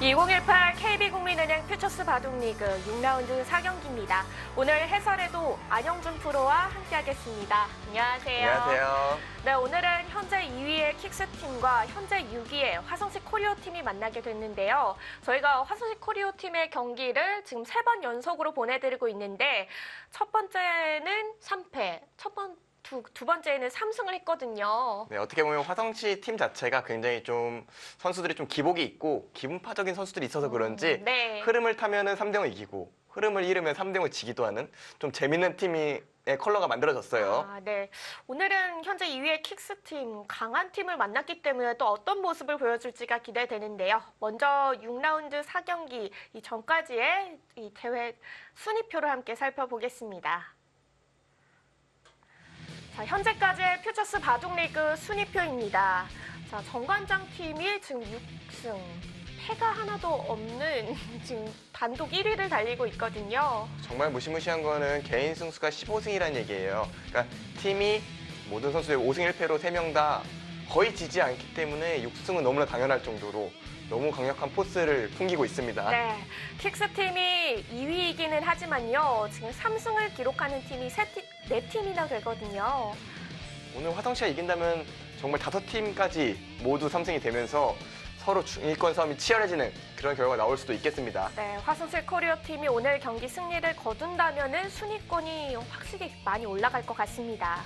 2018 KB국민은행 퓨처스 바둑리그 6라운드 4경기입니다. 오늘 해설에도 안영준 프로와 함께하겠습니다. 안녕하세요. 안녕하세요. 네, 오늘은 현재 2위의 킥스팀과 현재 6위의 화성시 코리오팀이 만나게 됐는데요. 저희가 화성시 코리오팀의 경기를 지금 3번 연속으로 보내드리고 있는데 첫 번째는 3패, 두 번째는 3승을 했거든요. 네, 어떻게 보면 화성시 팀 자체가 굉장히 좀 선수들이 좀 기복이 있고 기분파적인 선수들이 있어서 그런지 네. 흐름을 타면은 3대0 이기고 흐름을 잃으면 3대0 지기도 하는 좀 재밌는 팀의 컬러가 만들어졌어요. 네. 오늘은 현재 2위의 킥스팀, 강한 팀을 만났기 때문에 또 어떤 모습을 보여줄지가 기대되는데요. 먼저 6라운드 4경기 이 전까지의 이 대회 순위표를 함께 살펴보겠습니다. 자, 현재까지의 퓨처스 바둑리그 순위표입니다. 자, 정관장 팀이 지금 6승, 패가 하나도 없는 지금 단독 1위를 달리고 있거든요. 정말 무시무시한 거는 개인 승수가 15승이라는 얘기예요. 그러니까 팀이 모든 선수의 5승 1패로 3명 다 거의 지지 않기 때문에 6승은 너무나 당연할 정도로 너무 강력한 포스를 풍기고 있습니다. 네, 킥스팀이 2위이기는 하지만요. 지금 3승을 기록하는 팀이 4팀이나 되거든요. 오늘 화성시가 이긴다면 정말 5팀까지 모두 3승이 되면서 서로 중위권 싸움이 치열해지는 그런 결과가 나올 수도 있겠습니다. 네, 화성시 코리오 팀이 오늘 경기 승리를 거둔다면 순위권이 확실히 많이 올라갈 것 같습니다.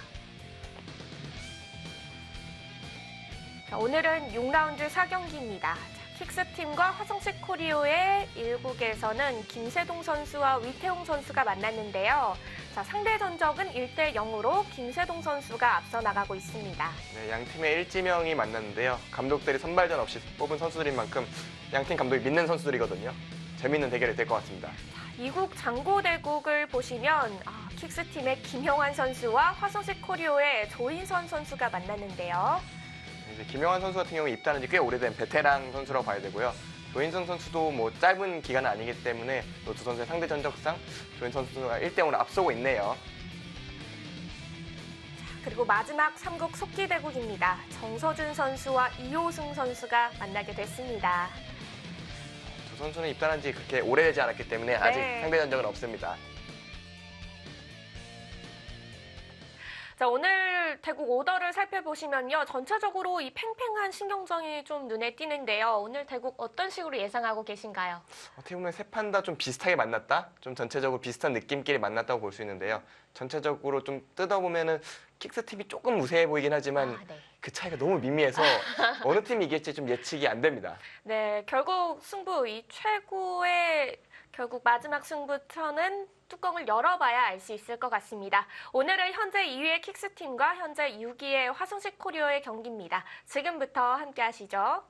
자, 오늘은 6라운드 4경기입니다. 킥스팀과 화성시 코리오의 1국에서는 김세동 선수와 위태웅 선수가 만났는데요. 자, 상대 전적은 1대0으로 김세동 선수가 앞서 나가고 있습니다. 네, 양 팀의 일지명이 만났는데요. 감독들이 선발전 없이 뽑은 선수들인 만큼 양 팀 감독이 믿는 선수들이거든요. 재밌는 대결이 될 것 같습니다. 자, 2국 장고대국을 보시면 킥스팀의 김영환 선수와 화성시 코리오의 조인선 선수가 만났는데요. 이제 김영환 선수 같은 경우 입단한 지 꽤 오래된 베테랑 선수라고 봐야 되고요. 조인선 선수도 뭐 짧은 기간은 아니기 때문에 또 두 선수의 상대 전적상 조인선 선수가 1대0으로 앞서고 있네요. 그리고 마지막 3국 속기대국입니다. 정서준 선수와 이호승 선수가 만나게 됐습니다. 두 선수는 입단한 지 그렇게 오래되지 않았기 때문에 아직 상대 전적은 없습니다. 자, 오늘 대국 오더를 살펴보시면요. 전체적으로 이 팽팽한 신경전이 좀 눈에 띄는데요. 오늘 대국 어떤 식으로 예상하고 계신가요? 어떻게 보면 세 판 다 좀 비슷하게 만났다? 좀 전체적으로 비슷한 느낌끼리 만났다고 볼 수 있는데요. 전체적으로 좀 뜯어보면은 킥스팀이 조금 우세해 보이긴 하지만 네. 그 차이가 너무 미미해서 어느 팀이 이길지 좀 예측이 안 됩니다. 네, 결국 승부, 이 최고의 결국 마지막 승부처는 뚜껑을 열어봐야 알 수 있을 것 같습니다. 오늘은 현재 2위의 킥스팀과 현재 6위의 화성시 코리오의 경기입니다. 지금부터 함께 하시죠.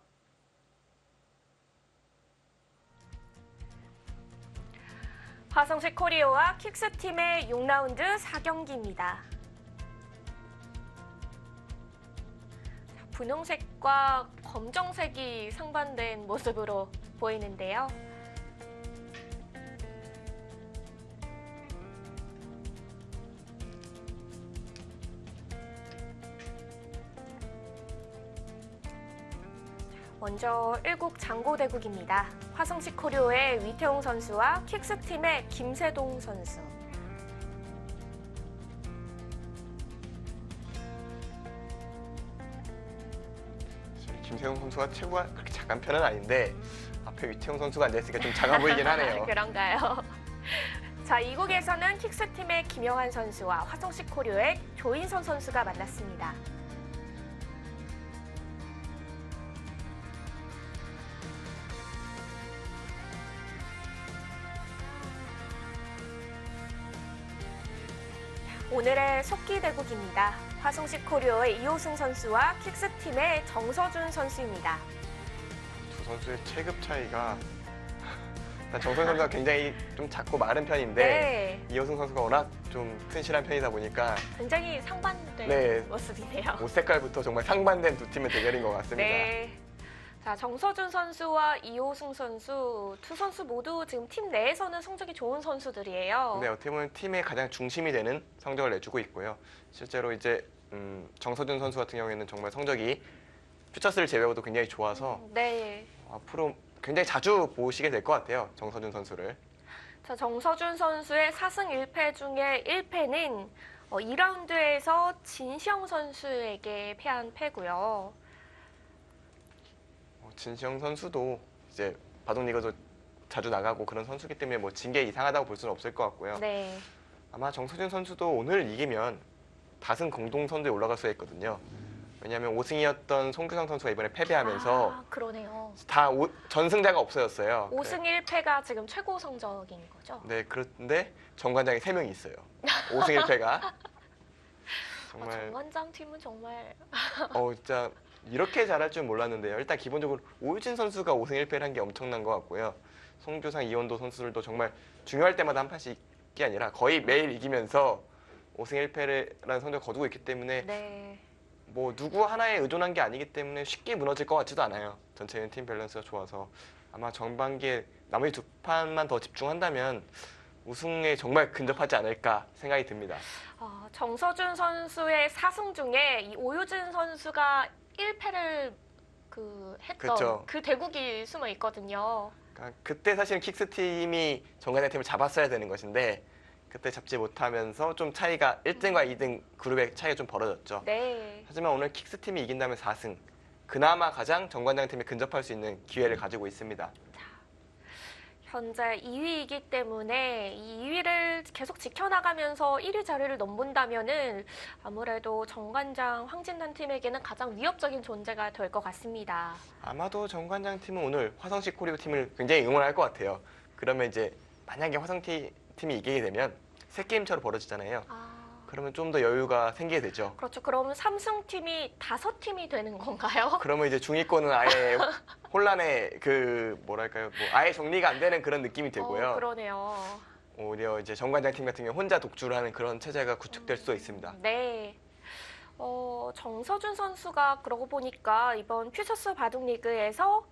화성시 코리오와 킥스팀의 6라운드 4경기입니다. 분홍색과 검정색이 상반된 모습으로 보이는데요. 먼저 1국 장고대국입니다. 화성시 코리오의 위태웅 선수와 킥스팀의 김세동 선수. 김세웅 선수가 체구가 그렇게 작은 편은 아닌데 앞에 위태웅 선수가 앉아있으니까 좀 작아 보이긴 하네요. 그런가요? 자, 2국에서는 킥스팀의 김영환 선수와 화성시 코리오의 조인선 선수가 만났습니다. 오늘의 속기대국입니다. 화성시 코리오의 이호승 선수와 킥스팀의 정서준 선수입니다. 두 선수의 체급 차이가 정서준 선수가 굉장히 좀 작고 마른 편인데 이호승 선수가 워낙 좀 튼실한 편이다 보니까 굉장히 상반된 모습이네요. 옷 색깔부터 정말 상반된 두 팀의 대결인 것 같습니다. 네. 자, 정서준 선수와 이호승 선수 두 선수 모두 지금 팀 내에서는 성적이 좋은 선수들이에요. 네, 어떻게 보면 팀의 가장 중심이 되는 성적을 내주고 있고요. 실제로 이제 정서준 선수 같은 경우에는 정말 성적이 퓨처스를 제외하고도 굉장히 좋아서 앞으로 굉장히 자주 보시게 될 것 같아요. 정서준 선수를. 자, 정서준 선수의 4승 1패 중에 1패는 2라운드에서 진시영 선수에게 패한 패고요. 진시영 선수도 이제 바둑리그도 자주 나가고 그런 선수기 때문에 뭐 진 게 이상하다고 볼 수는 없을 것 같고요. 네. 아마 정서준 선수도 오늘 이기면 다승 공동 선두에 올라갈 수가 있거든요. 왜냐하면 5승이었던 송규성 선수가 이번에 패배하면서 아, 그러네요. 다 전승자가 없어졌어요. 5승 1패가 지금 최고 성적인 거죠? 네, 그런데 정관장이 3명이 있어요. 5승 1패가. 정말 정관장 팀은 정말 진짜 이렇게 잘할 줄 몰랐는데요. 일단 기본적으로 오유진 선수가 5승 1패를 한 게 엄청난 것 같고요. 송규상, 이원도 선수들도 정말 중요할 때마다 한 판씩 이게 아니라 거의 매일 이기면서 5승 1패라는 성적을 거두고 있기 때문에 네. 뭐 누구 하나에 의존한 게 아니기 때문에 쉽게 무너질 것 같지도 않아요. 전체적인 팀 밸런스가 좋아서 아마 전반기에 나머지 두 판만 더 집중한다면 우승에 정말 근접하지 않을까 생각이 듭니다. 정서준 선수의 4승 중에 이 오유진 선수가 1패를 했던 그렇죠. 그 대국이 숨어 있거든요. 그러니까 그때 사실은 킥스 팀이 정관장 팀을 잡았어야 되는 것인데 그때 잡지 못하면서 좀 차이가 1등과 2등 그룹의 차이가 좀 벌어졌죠. 네. 하지만 오늘 킥스 팀이 이긴다면 4승. 그나마 가장 정관장 팀에 근접할 수 있는 기회를 가지고 있습니다. 현재 2위이기 때문에 이 2위를 계속 지켜나가면서 1위 자리를 넘본다면은 아무래도 정관장 황진단 팀에게는 가장 위협적인 존재가 될 것 같습니다. 아마도 정관장 팀은 오늘 화성시 코리오 팀을 굉장히 응원할 것 같아요. 그러면 이제 만약에 화성시 팀이 이기게 되면 3게임차로 벌어지잖아요. 그러면 좀 더 여유가 생기게 되죠. 그렇죠. 그러면 3승 팀이 5팀이 되는 건가요? 그러면 이제 중위권은 아예 혼란의 뭐랄까요, 아예 정리가 안 되는 그런 느낌이 들고요. 그러네요. 오히려 이제 정관장 팀 같은 경우 혼자 독주를 하는 그런 체제가 구축될 수도 있습니다. 네. 정서준 선수가 그러고 보니까 이번 퓨처스 바둑리그에서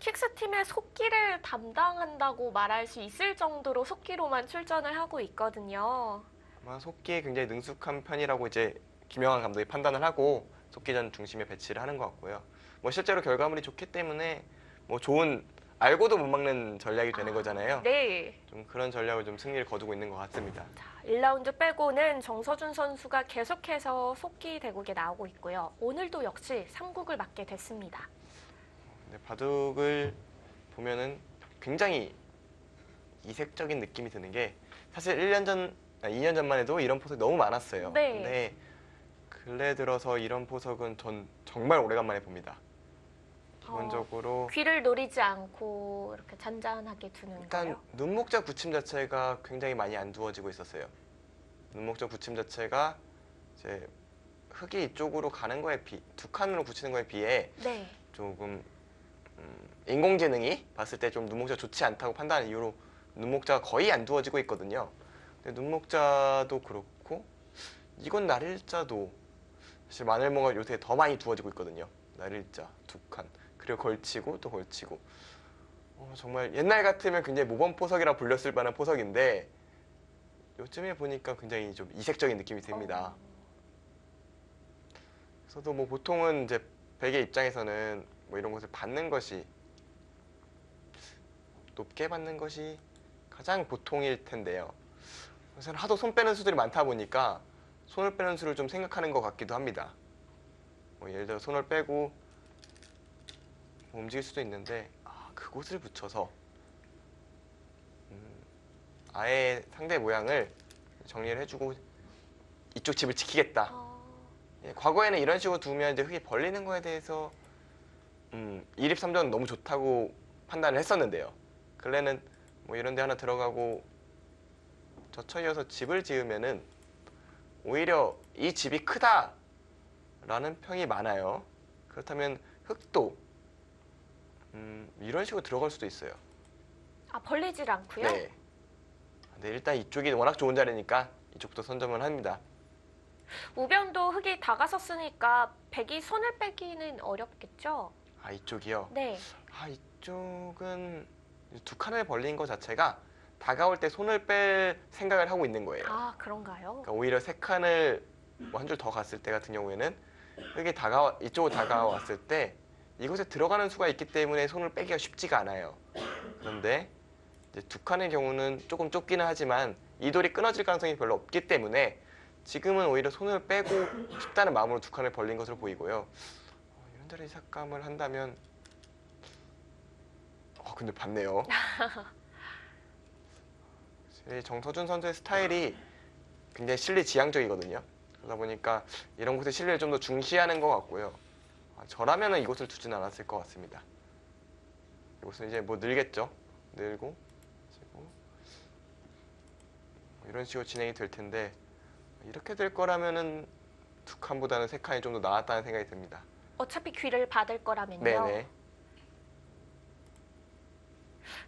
킥스 팀의 속기를 담당한다고 말할 수 있을 정도로 속기로만 출전을 하고 있거든요. 아마 속기에 굉장히 능숙한 편이라고 이제 김영환 감독이 판단을 하고 속기전 중심에 배치를 하는 것 같고요. 뭐 실제로 결과물이 좋기 때문에 뭐 좋은 알고도 못 막는 전략이 되는 거잖아요. 네. 좀 그런 전략을 좀 승리를 거두고 있는 것 같습니다. 1라운드 빼고는 정서준 선수가 계속해서 속기 대국에 나오고 있고요. 오늘도 역시 3국을 맡게 됐습니다. 근데 바둑을 보면은 굉장히 이색적인 느낌이 드는 게 사실 2년 전만 해도 이런 포석이 너무 많았어요. 네. 근데 근래 들어서 이런 포석은 전 정말 오래간만에 봅니다. 기본적으로 귀를 노리지 않고 이렇게 잔잔하게 두는 일단 거요? 눈목자 굳힘 자체가 굉장히 많이 안 두어지고 있었어요. 눈목자 굳힘 자체가 이제 흙이 이쪽으로 가는 거에 두 칸으로 굳히는 거에 비해 네. 조금 인공지능이 봤을 때 좀 눈목자 좋지 않다고 판단한 이유로 눈목자가 거의 안 두어지고 있거든요. 근데 눈목자도 그렇고 이건 날일자도 사실 마늘모가 요새 더 많이 두어지고 있거든요. 날일자 두 칸. 그리고 걸치고 또 걸치고 정말 옛날 같으면 굉장히 모범포석이라 불렸을 만한 포석인데 요즘에 보니까 굉장히 좀 이색적인 느낌이 듭니다. 그래서도 뭐 보통은 이제 백의 입장에서는 뭐 이런 것을 받는 것이 높게 받는 것이 가장 보통일 텐데요. 그래서 하도 손 빼는 수들이 많다 보니까 손을 빼는 수를 좀 생각하는 것 같기도 합니다. 뭐 예를 들어 손을 빼고 움직일 수도 있는데 그곳을 붙여서 아예 상대 모양을 정리를 해주고 이쪽 집을 지키겠다. 과거에는 이런 식으로 두면 이제 흙이 벌리는 거에 대해서 2립 3전 너무 좋다고 판단을 했었는데요. 근래는 뭐 이런 데 하나 들어가고 젖혀이어서 집을 지으면은 오히려 이 집이 크다라는 평이 많아요. 그렇다면 흙도 이런 식으로 들어갈 수도 있어요. 벌리질 않고요? 네. 근데 일단 이쪽이 워낙 좋은 자리니까 이쪽부터 선점을 합니다. 우변도 흙이 다가섰으니까 백이 손을 빼기는 어렵겠죠? 이쪽이요? 네. 이쪽은 두 칸을 벌린 것 자체가 다가올 때 손을 뺄 생각을 하고 있는 거예요. 그런가요? 그러니까 오히려 세 칸을 한 줄 더 갔을 때 같은 경우에는 흙이 이쪽으로 다가왔을 때 이곳에 들어가는 수가 있기 때문에 손을 빼기가 쉽지가 않아요. 그런데 이제 두 칸의 경우는 조금 좁기는 하지만 이 돌이 끊어질 가능성이 별로 없기 때문에 지금은 오히려 손을 빼고 싶다는 마음으로 두 칸을 벌린 것으로 보이고요. 이런 자리 삭감을 한다면 근데 봤네요. 정서준 선수의 스타일이 굉장히 실리 지향적이거든요. 그러다 보니까 이런 곳에 실리를 좀 더 중시하는 것 같고요. 저라면 이곳을 두진 않았을 것 같습니다. 이곳은 이제 뭐 늘겠죠. 늘고 치고 이런 식으로 진행이 될 텐데 이렇게 될 거라면은 두 칸보다는 세 칸이 좀 더 나았다는 생각이 듭니다. 어차피 귀를 받을 거라면요. 네네.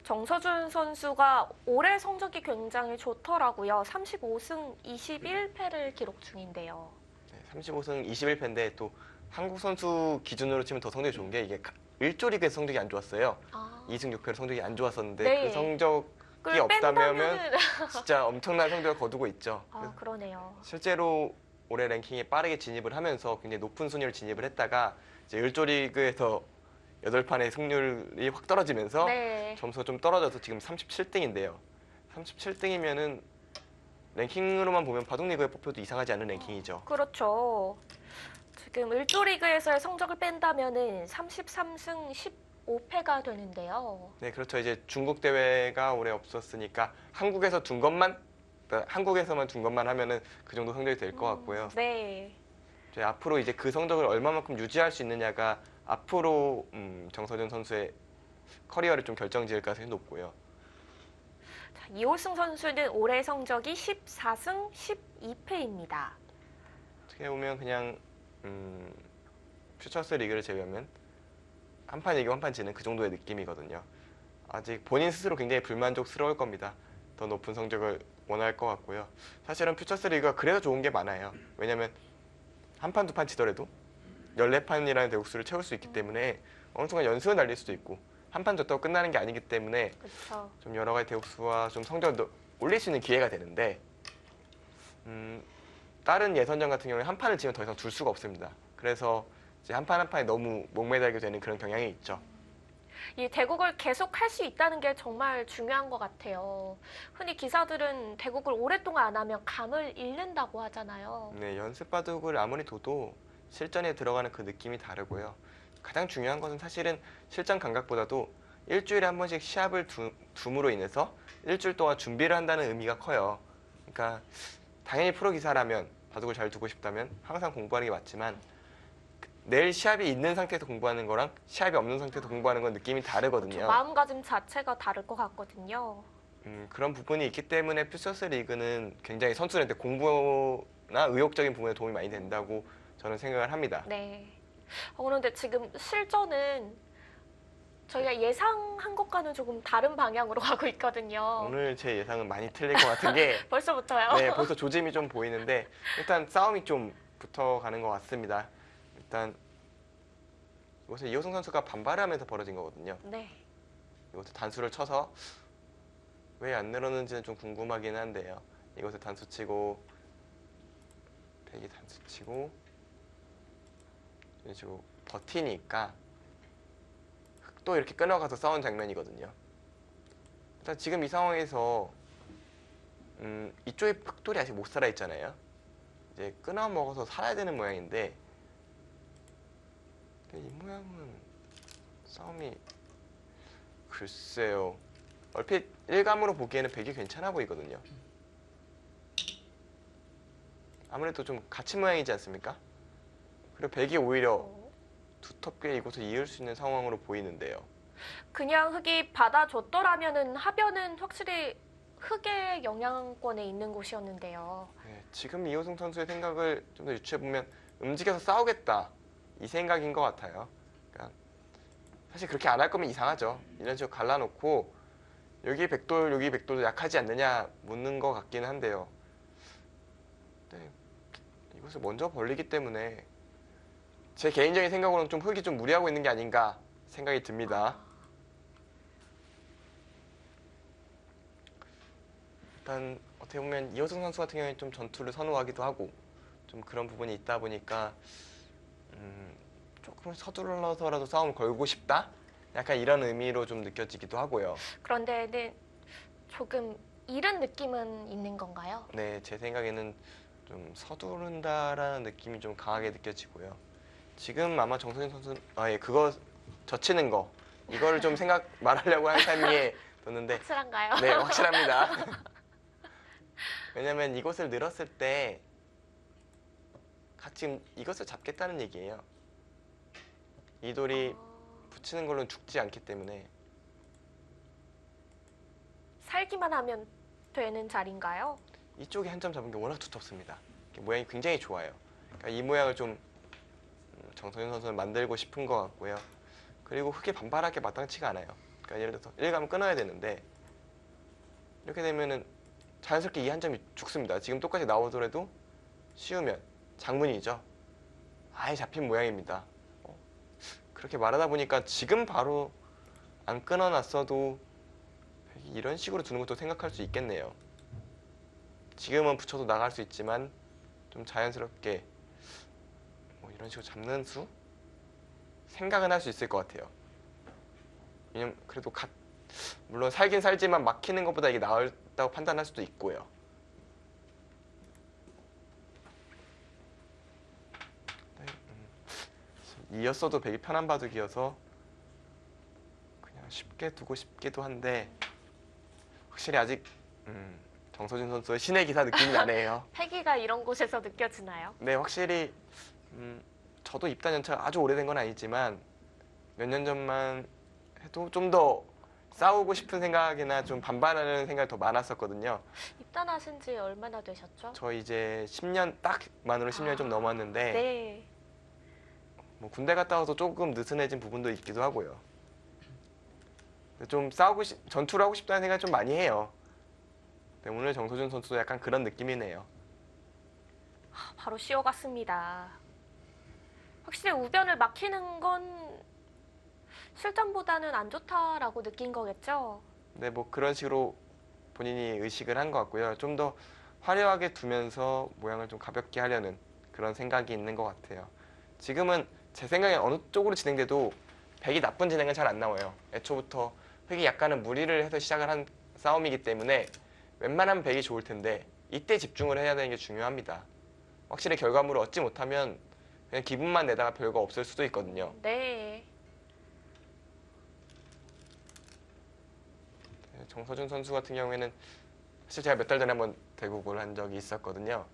정서준 선수가 올해 성적이 굉장히 좋더라고요. 35승 21패를 기록 중인데요. 네, 35승 21패인데 또 한국 선수 기준으로 치면 더 성적이 좋은 게 이게 일조 리그에서 성적이 안 좋았어요. 2승 6패로 성적이 안 좋았었는데 네. 그 성적이 없다면 진짜 엄청난 성적을 거두고 있죠. 그러네요. 실제로 올해 랭킹에 빠르게 진입을 하면서 굉장히 높은 순위를 진입을 했다가 이제 일조 리그에서 8판의 승률이 확 떨어지면서 네. 점수가 좀 떨어져서 지금 37등인데요. 37등이면은 랭킹으로만 보면 바둑리그에 뽑혀도 이상하지 않은 랭킹이죠. 그렇죠. 지금 일조 리그에서의 성적을 뺀다면은 33승 15패가 되는데요. 네, 그렇죠. 이제 중국 대회가 올해 없었으니까 한국에서만 둔 것만 하면은 그 정도 성적이 될 것 같고요. 네. 이제 앞으로 이제 그 성적을 얼마만큼 유지할 수 있느냐가 앞으로 정서준 선수의 커리어를 좀 결정지을 가능성이 높고요. 자, 이호승 선수는 올해 성적이 14승 12패입니다. 어떻게 보면 그냥 퓨처스 리그를 제외하면 한 판 이기고 한 판 지는 그 정도의 느낌이거든요. 아직 본인 스스로 굉장히 불만족스러울 겁니다. 더 높은 성적을 원할 것 같고요. 사실은 퓨처스 리그가 그래서 좋은 게 많아요. 왜냐면 한 판, 두 판 지더라도 14판이라는 대국수를 채울 수 있기 때문에 어느 순간 연승을 날릴 수도 있고 한 판 졌다고 끝나는 게 아니기 때문에 그렇죠. 좀 여러 가지 대국수와 좀 성적을 올릴 수 있는 기회가 되는데 다른 예선전 같은 경우에 한 판을 지면 더 이상 둘 수가 없습니다. 그래서 이제 한 판 한 판에 너무 목매달게 되는 그런 경향이 있죠. 이 대국을 계속 할 수 있다는 게 정말 중요한 것 같아요. 흔히 기사들은 대국을 오랫동안 안 하면 감을 잃는다고 하잖아요. 네, 연습 바둑을 아무리 둬도 실전에 들어가는 그 느낌이 다르고요. 가장 중요한 것은 사실은 실전 감각보다도 일주일에 한 번씩 시합을 둠으로 인해서 일주일 동안 준비를 한다는 의미가 커요. 그러니까 당연히 프로 기사라면 바둑을 잘 두고 싶다면 항상 공부하는 게 맞지만 내일 시합이 있는 상태에서 공부하는 거랑 시합이 없는 상태에서 공부하는 건 느낌이 다르거든요. 그렇죠. 마음가짐 자체가 다를 것 같거든요. 그런 부분이 있기 때문에 퓨처스 리그는 굉장히 선수들한테 공부나 의욕적인 부분에 도움이 많이 된다고 저는 생각을 합니다. 네. 그런데 지금 실전은 저희가 예상한 것과는 조금 다른 방향으로 가고 있거든요. 오늘 제 예상은 많이 틀릴 것 같은 게 벌써부터요? 네, 벌써 조짐이 좀 보이는데 일단 싸움이 좀 붙어가는 것 같습니다. 일단 이것은 이호승 선수가 반발을 하면서 벌어진 거거든요. 네. 이것을 단수를 쳐서 왜 안 늘었는지는 좀 궁금하긴 한데요. 이것을 단수 치고 백이 단수 치고 이런 식으로 버티니까 또 이렇게 끊어가서 싸운 장면이거든요. 일단 지금 이 상황에서 이쪽에 흑돌이 아직 못 살아 있잖아요. 이제 끊어 먹어서 살아야 되는 모양인데 이 모양은 싸움이 글쎄요. 얼핏 일감으로 보기에는 백이 괜찮아 보이거든요. 아무래도 좀 갇힌 모양이지 않습니까? 그리고 백이 오히려 두텁게 이곳을 이을 수 있는 상황으로 보이는데요. 그냥 흑이 받아줬더라면은 하변은 확실히 흑의 영향권에 있는 곳이었는데요. 네, 지금 이호승 선수의 생각을 좀 더 유추해보면 움직여서 싸우겠다 이 생각인 것 같아요. 그러니까 사실 그렇게 안 할 거면 이상하죠. 이런 식으로 갈라놓고 여기 백돌 여기 백돌도 약하지 않느냐 묻는 것 같기는 한데요. 네, 이것을 먼저 벌리기 때문에 제 개인적인 생각으로는 좀 흑이 좀 무리하고 있는 게 아닌가 생각이 듭니다. 일단 어떻게 보면 이호승 선수 같은 경우에 좀 전투를 선호하기도 하고 좀 그런 부분이 있다 보니까 조금 서둘러서라도 싸움을 걸고 싶다? 약간 이런 의미로 좀 느껴지기도 하고요. 그런데 조금 이른 느낌은 있는 건가요? 네, 제 생각에는 좀 서두른다라는 느낌이 좀 강하게 느껴지고요. 지금 아마 정서진 선수는 그거 젖히는 거 이거를 좀 말하려고 한 타이밍에 뒀는데 확실한가요? 네, 확실합니다. 왜냐면 이곳을 늘었을 때 같이 이것을 잡겠다는 얘기예요. 이 돌이 붙이는 걸로는 죽지 않기 때문에 살기만 하면 되는 자리인가요? 이쪽에 한 점 잡은 게 워낙 두텁습니다. 모양이 굉장히 좋아요. 그러니까 이 모양을 좀 정서진 선수는 만들고 싶은 것 같고요. 그리고 흙에 반발하게 마땅치가 않아요. 그러니까 예를 들어서 일감을 끊어야 되는데 이렇게 되면은 자연스럽게 이 한 점이 죽습니다. 지금 똑같이 나오더라도 쉬우면 장문이죠. 아예 잡힌 모양입니다. 그렇게 말하다 보니까 지금 바로 안 끊어놨어도 이런 식으로 두는 것도 생각할 수 있겠네요. 지금은 붙여도 나갈 수 있지만 좀 자연스럽게 뭐 이런 식으로 잡는 수? 생각은 할 수 있을 것 같아요. 왜냐면 그래도 물론 살긴 살지만 막히는 것보다 이게 나을다고 판단할 수도 있고요. 이었어도 되게 편한 바둑이어서 그냥 쉽게 두고 싶기도 한데 확실히 아직 정서진 선수의 신의 기사 느낌이 나네요. 패기가 이런 곳에서 느껴지나요? 네, 확실히 저도 입단 연차가 아주 오래된 건 아니지만 몇 년 전만 해도 좀 더 싸우고 싶은 생각이나 좀 반발하는 생각이 더 많았었거든요. 입단하신 지 얼마나 되셨죠? 저 이제 10년 딱 만으로 10년 좀 넘었는데 네. 뭐 군대 갔다 와서 조금 느슨해진 부분도 있기도 하고요. 좀 전투를 하고 싶다는 생각을 좀 많이 해요. 네, 오늘 정서준 선수도 약간 그런 느낌이네요. 바로 쉬어갔습니다. 확실히 우변을 막히는 건 실전보다는 안 좋다라고 느낀 거겠죠? 네, 뭐 그런 식으로 본인이 의식을 한 것 같고요. 좀 더 화려하게 두면서 모양을 좀 가볍게 하려는 그런 생각이 있는 것 같아요. 지금은 제 생각에 어느 쪽으로 진행돼도 백이 나쁜 진행은 잘 안 나와요. 애초부터 흑이 약간은 무리를 해서 시작을 한 싸움이기 때문에 웬만하면 백이 좋을 텐데 이때 집중을 해야 되는 게 중요합니다. 확실히 결과물을 얻지 못하면 그냥 기분만 내다가 별거 없을 수도 있거든요. 네. 정서준 선수 같은 경우에는 사실 제가 몇 달 전에 한번 대국을 한 적이 있었거든요.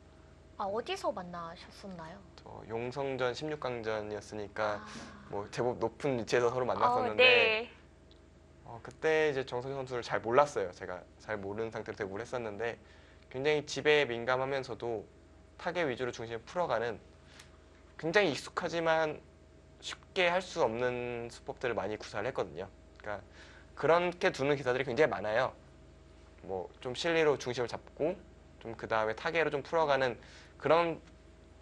어디서 만나셨었나요? 저 용성전 16강전이었으니까 뭐 제법 높은 위치에서 서로 만났었는데 네. 그때 이제 정서준 선수를 잘 몰랐어요. 제가 잘 모르는 상태로 대국을 했었는데 굉장히 집에 민감하면서도 타겟 위주로 중심을 풀어가는 굉장히 익숙하지만 쉽게 할 수 없는 수법들을 많이 구사를 했거든요. 그러니까 그렇게 두는 기사들이 굉장히 많아요. 뭐 좀 실리로 중심을 잡고 좀 그 다음에 타겟으로 좀 풀어가는 그런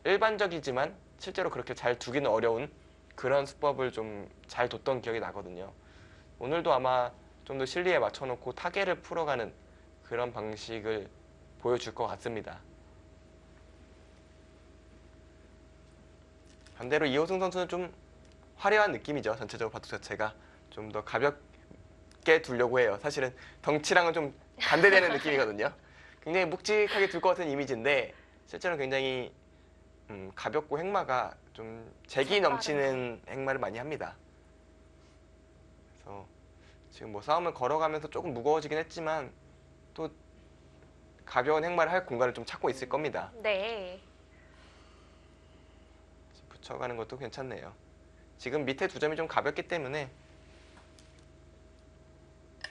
일반적이지만 실제로 그렇게 잘 두기는 어려운 그런 수법을 좀 잘 뒀던 기억이 나거든요. 오늘도 아마 좀 더 실리에 맞춰놓고 타겟을 풀어가는 그런 방식을 보여줄 것 같습니다. 반대로 이호승 선수는 좀 화려한 느낌이죠. 전체적으로 바둑 자체가 좀 더 가볍게 두려고 해요. 사실은 덩치랑은 좀 반대되는 느낌이거든요. 굉장히 묵직하게 둘 것 같은 이미지인데 실제로 굉장히 가볍고 행마가 좀 재기 넘치는 행마를 많이 합니다. 그래서 지금 뭐 싸움을 걸어가면서 조금 무거워지긴 했지만 또 가벼운 행마를 할 공간을 좀 찾고 있을 겁니다. 네. 붙여가는 것도 괜찮네요. 지금 밑에 두 점이 좀 가볍기 때문에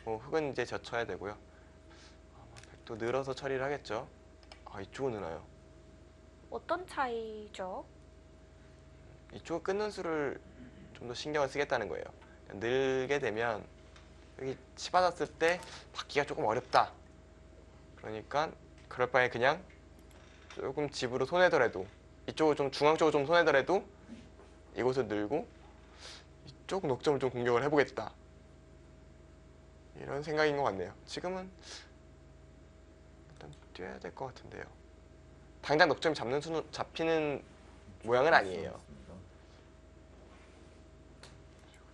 흙은 이제 젖혀야 되고요. 백도 늘어서 처리를 하겠죠. 이쪽은 느나요. 어떤 차이죠? 이쪽을 끊는 수를 좀 더 신경을 쓰겠다는 거예요. 늘게 되면 여기 치받았을 때 받기가 조금 어렵다. 그러니까 그럴 바에 그냥 조금 집으로 손해더라도 이쪽을 좀 중앙 쪽으로 좀 손해더라도 이곳을 늘고 이쪽 녹점을 좀 공격을 해보겠다. 이런 생각인 것 같네요. 지금은 일단 뛰어야 될 것 같은데요. 당장 녹점이 잡히는 모양은 아니에요.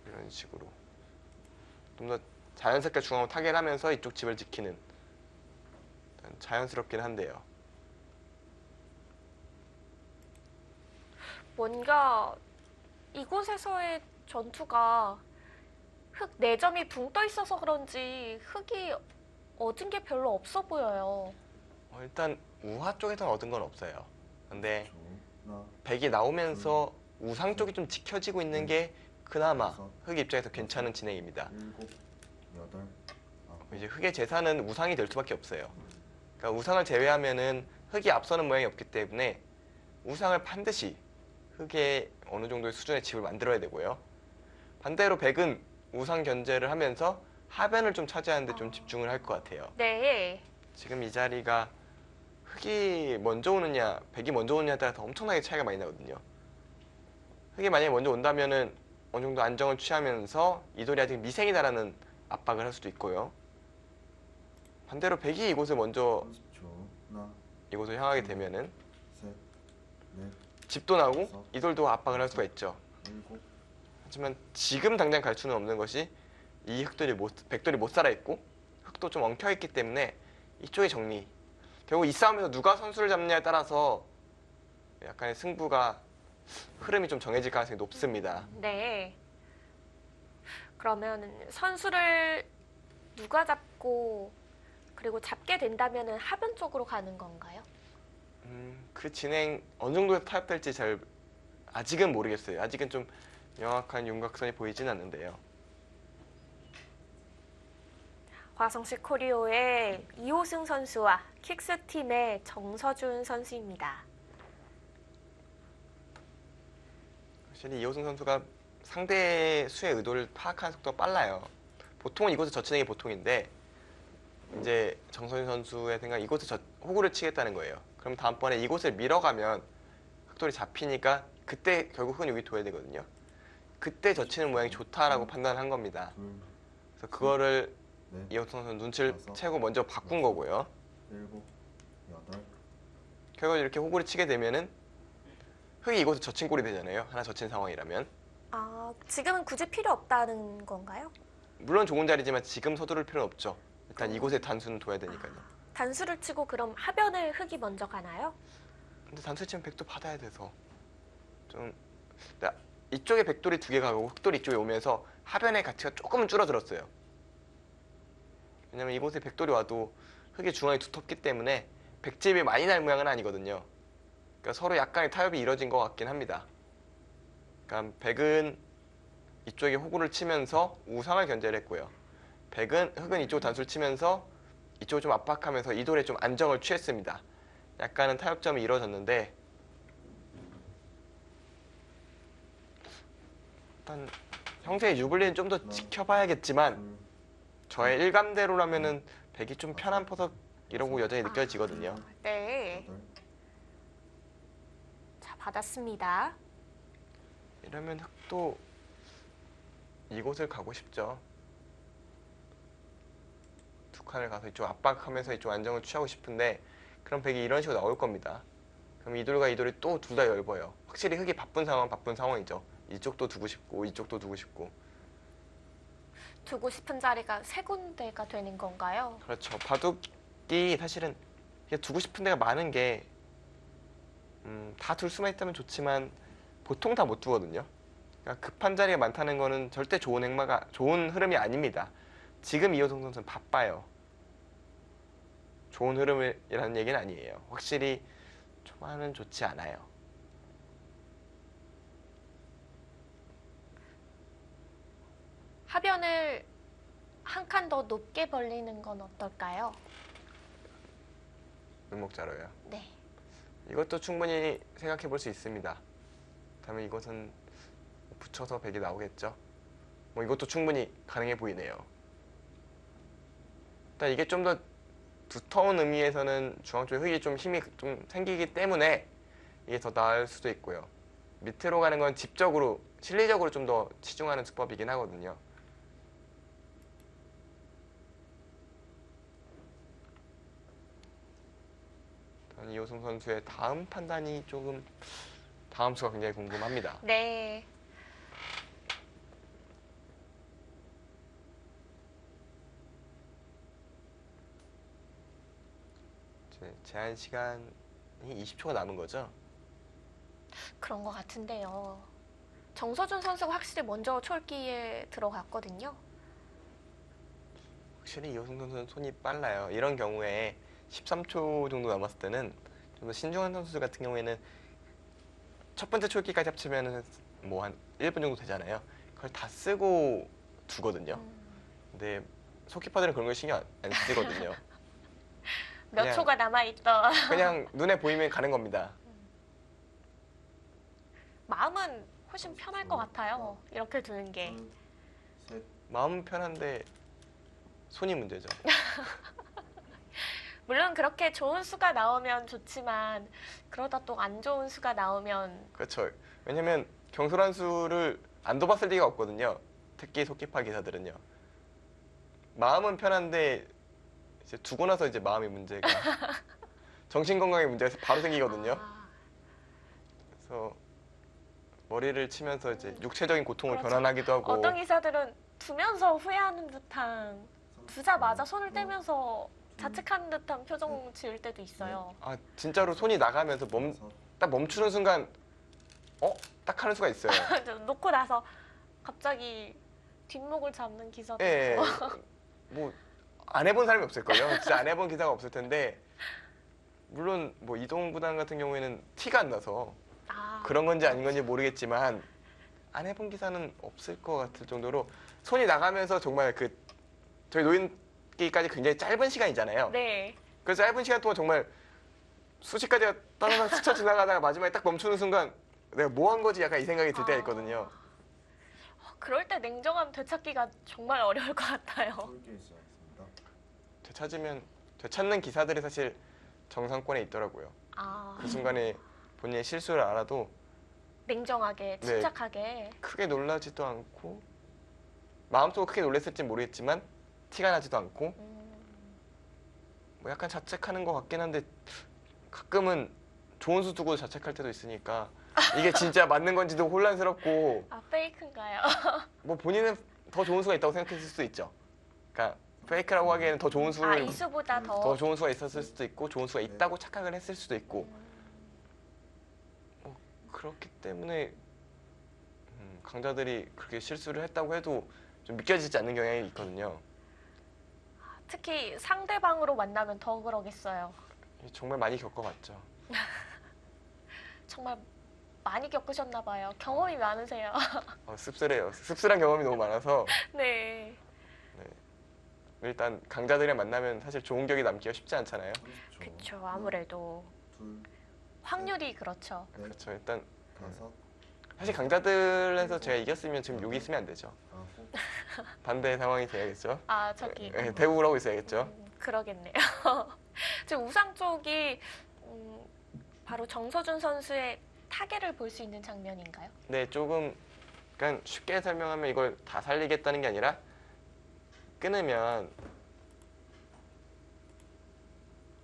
이런 식으로 좀 더 자연스럽게 중앙으로 타겟하면서 이쪽 집을 지키는 자연스럽긴 한데요. 뭔가 이곳에서의 전투가 흙 4점이 붕 떠 있어서 그런지 흙이 얻은 게 별로 없어 보여요. 일단 우하 쪽에서는 얻은 건 없어요. 근데 하나, 백이 나오면서 우상 쪽이 좀 지켜지고 있는 게 그나마 흙 입장에서 괜찮은 진행입니다. 일곱, 여덟, 아홉, 이제 흙의 재산은 우상이 될 수밖에 없어요. 그러니까 우상을 제외하면은 흙이 앞서는 모양이 없기 때문에 우상을 반드시 흙의 어느 정도의 수준의 집을 만들어야 되고요. 반대로 백은 우상 견제를 하면서 하변을 좀 차지하는데 좀 집중을 할 것 같아요. 네. 지금 이 자리가 흙이 먼저 오느냐, 백이 먼저 오느냐에 따라서 엄청나게 차이가 많이 나거든요. 흙이 만약에 먼저 온다면은 어느 정도 안정을 취하면서 이 돌이 아직 미생이다라는 압박을 할 수도 있고요. 반대로 백이 이곳을 먼저 30초. 하나, 이곳을 향하게 되면은 셋, 넷, 집도 나오고 이 돌도 압박을 할 수가 있죠. 일곱, 하지만 지금 당장 갈 수는 없는 것이 이 백돌이 못 살아 있고 흙도 좀 엉켜 있기 때문에 이쪽의 정리. 결국 이 싸움에서 누가 선수를 잡느냐에 따라서 약간의 승부가 흐름이 좀 정해질 가능성이 높습니다. 네. 그러면 선수를 누가 잡고 그리고 잡게 된다면 하변 쪽으로 가는 건가요? 그 진행 어느 정도에 타협될지 잘 아직은 모르겠어요. 아직은 좀 명확한 윤곽선이 보이진 않는데요. 화성시 코리오의 이호승 선수와 킥스팀의 정서준 선수입니다. 확실히 이호승 선수가 상대 수의 의도를 파악하는 속도가 빨라요. 보통은 이곳을 젖히는 게 보통인데 이제 정선희 선수의 생각 이곳을 호구를 치겠다는 거예요. 그럼 다음번에 이곳을 밀어가면 흑돌이 잡히니까 그때 결국 은 여기 둬야 되거든요. 그때 젖히는 모양이 좋다라고 판단한 겁니다. 둘, 그래서 그거를 넷, 이호승 선수는 눈치를 채고 먼저 바꾼 거고요. 일곱, 여덟, 결국 이렇게 호구를 치게 되면은 흑이 이곳을 젖힌 꼴이 되잖아요. 하나 젖힌 상황이라면. 아, 지금은 굳이 필요 없다는 건가요? 물론 좋은 자리지만 지금 서두를 필요는 없죠. 일단 이곳에 단수는 둬야 되니까요. 단수를 치고 그럼 하변을 흙이 먼저 가나요? 근데 단수 치면 백도 받아야 돼서 좀 이쪽에 백돌이 2개 가고 흑돌이 이쪽에 오면서 하변의 가치가 조금은 줄어들었어요. 왜냐면 이곳에 백돌이 와도 흑의 중앙이 두텁기 때문에 백집이 많이 날 모양은 아니거든요. 그러니까 서로 약간의 타협이 이뤄진 것 같긴 합니다. 그러니까 백은 이쪽에 호구를 치면서 우상을 견제를 했고요. 흑은 이쪽 단수를 치면서 이쪽을 좀 압박하면서 이 돌에 좀 안정을 취했습니다. 약간은 타협점이 이루어졌는데 일단 형세의 유불리는 좀 더 지켜봐야겠지만 둘, 저의 일감대로라면은 백이 좀 편한 포석이라고 여전히 느껴지거든요. 네. 여덟, 자, 받았습니다. 이러면 흑도 이곳을 가고 싶죠. 두 칸을 가서 이쪽 압박하면서 이쪽 안정을 취하고 싶은데 그럼 백이 이런 식으로 나올 겁니다. 그럼 이 돌과 이 돌이 또 둘 다 넓어요. 확실히 흑이 바쁜 상황이죠. 이쪽도 두고 싶고 이쪽도 두고 싶고. 두고 싶은 자리가 3군데가 되는 건가요? 그렇죠. 바둑이 사실은 그냥 두고 싶은 데가 많은 게 다 둘 수만 있다면 좋지만 보통 다 못 두거든요. 그러니까 급한 자리가 많다는 거는 절대 좋은 흐름이 아닙니다. 지금 이호성 선수는 바빠요. 좋은 흐름이라는 얘기는 아니에요. 확실히 초반은 좋지 않아요. 하변을 한 칸 더 높게 벌리는 건 어떨까요? 눈목자로요. 네. 이것도 충분히 생각해 볼 수 있습니다. 다음에 이것은 붙여서 백이 나오겠죠. 뭐 이것도 충분히 가능해 보이네요. 일단 이게 좀 더 두터운 의미에서는 중앙 쪽에 흙이 좀 힘이 좀 생기기 때문에 이게 더 나을 수도 있고요. 밑으로 가는 건 집적으로 실리적으로 좀 더 치중하는 수법이긴 하거든요. 이호승 선수의 다음 판단이 조금 다음 수가 굉장히 궁금합니다. 네. 제한 시간이 20초가 남은 거죠. 그런 것 같은데요. 정서준 선수가 확실히 먼저 촐기에 들어갔거든요. 확실히 이호승 선수는 손이 빨라요. 이런 경우에 13초 정도 남았을 때는 좀 더 신중한 선수 같은 경우에는 첫 번째 촐기까지 합치면 뭐 한 1분 정도 되잖아요. 그걸 다 쓰고 두거든요. 근데 속키퍼들은 그런 걸 신경 안 쓰거든요. 몇 그냥- 초가 남아있다. 그냥 눈에 보이면 가는 겁니다. 마음은 훨씬 편할 것 같아요. 이렇게 두는 게. 둘, 셋, 마음은 편한데 손이 문제죠. 물론 그렇게 좋은 수가 나오면 좋지만 그러다 또 안 좋은 수가 나오면 그렇죠. 왜냐면 경솔한 수를 안 둬봤을 리가 없거든요. 특히 속키파 기사들은요. 마음은 편한데 이제 두고 나서 이제 마음이 문제가 정신 건강에 문제가 바로 생기거든요. 아, 그래서 머리를 치면서 이제 육체적인 고통을 그렇죠. 변환하기도 하고 어떤 기사들은 두면서 후회하는 듯한 두자마자 손을 떼면서 자책하는 듯한 표정 지을 때도 있어요. 아 진짜로 손이 나가면서 딱 멈추는 순간 딱 하는 수가 있어요. 놓고 나서 갑자기 뒷목을 잡는 기사도 예, 있고. 뭐 안 해본 사람이 없을걸요. 진짜 안 해본 기사가 없을 텐데 물론 뭐 이동훈 구단 같은 경우에는 티가 안 나서 아, 그런 건지 아닌 건지 모르겠지만 안 해본 기사는 없을 것 같을 정도로 손이 나가면서 정말 그 저희 노인기까지 굉장히 짧은 시간이잖아요. 네. 그 짧은 시간 동안 정말 수십 가지가 따라다 스쳐 지나가다가 마지막에 딱 멈추는 순간 내가 뭐 한 거지 약간 이 생각이 들 때가 있거든요. 그럴 때 냉정함 되찾기가 정말 어려울 것 같아요. 쫄게 시작했습니다. 되찾는 기사들이 사실 정상권에 있더라고요. 아, 그 순간에 본인의 실수를 알아도 냉정하게, 네. 침착하게. 크게 놀라지도 않고 마음속으로 크게 놀랐을지 모르겠지만 티가 나지도 않고 뭐 약간 자책하는 것 같긴 한데 가끔은 좋은 수 두고 자책할 때도 있으니까 이게 진짜 맞는 건지도 혼란스럽고 아, 페이크인가요? 뭐 본인은 더 좋은 수가 있다고 생각했을 수도 있죠. 그러니까 페이크라고 하기에는 더 좋은 아, 수를 이수보다 더 더. 좋은 수가 있었을 수도 있고 좋은 수가 있다고 착각을 했을 수도 있고 그렇기 때문에 강자들이 그렇게 실수를 했다고 해도 좀 믿겨지지 않는 경향이 있거든요. 특히 상대방으로 만나면 더 그러겠어요. 정말 많이 겪어봤죠. 정말 많이 겪으셨나 봐요. 경험이 많으세요. 씁쓸해요. 씁쓸한 경험이 너무 많아서 네. 일단 강자들이랑 만나면 사실 좋은 기억이 남기가 쉽지 않잖아요. 30초. 그렇죠. 아무래도 둘, 확률이 그렇죠. 넷, 그렇죠. 일단 다섯, 사실 강자들에서 제가 이겼으면 지금 여기 있으면 안 되죠. 아홉, 반대 상황이 돼야겠죠. 아, 저기. 대국을 하고 있어야겠죠. 그러겠네요. 지금 우상 쪽이 바로 정서준 선수의 타계를 볼 수 있는 장면인가요? 네, 조금 그러니까 쉽게 설명하면 이걸 다 살리겠다는 게 아니라 끊으면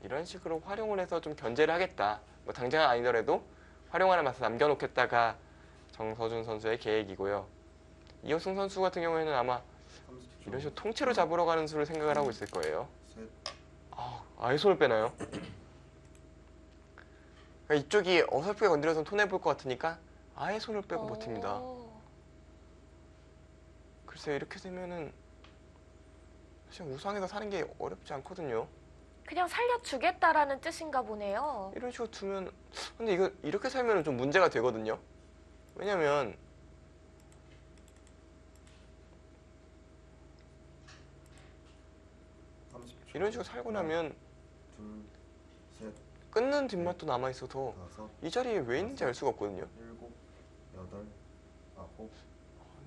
이런 식으로 활용을 해서 좀 견제를 하겠다. 뭐 당장 아니더라도 활용하는 맛을 남겨놓겠다가 정서준 선수의 계획이고요. 이호승 선수 같은 경우에는 아마 30초. 이런 식으로 통째로 잡으러 가는 수를 생각을 하고 있을 거예요. 셋, 아예 손을 빼나요? 그러니까 이쪽이 어설프게 건드려서 손해볼 것 같으니까 아예 손을 빼고 버팁니다. 글쎄 이렇게 되면은 사실 우상에서 사는 게 어렵지 않거든요. 그냥 살려주겠다라는 뜻인가 보네요. 이런 식으로 두면 근데 이거 이렇게 살면 좀 문제가 되거든요. 왜냐면 30초. 이런 식으로 살고 나면 둘, 셋, 끊는 뒷맛도 남아 있어서 다섯, 이 자리에 왜 있는지 알 수가 없거든요. 일곱, 여덟, 아홉,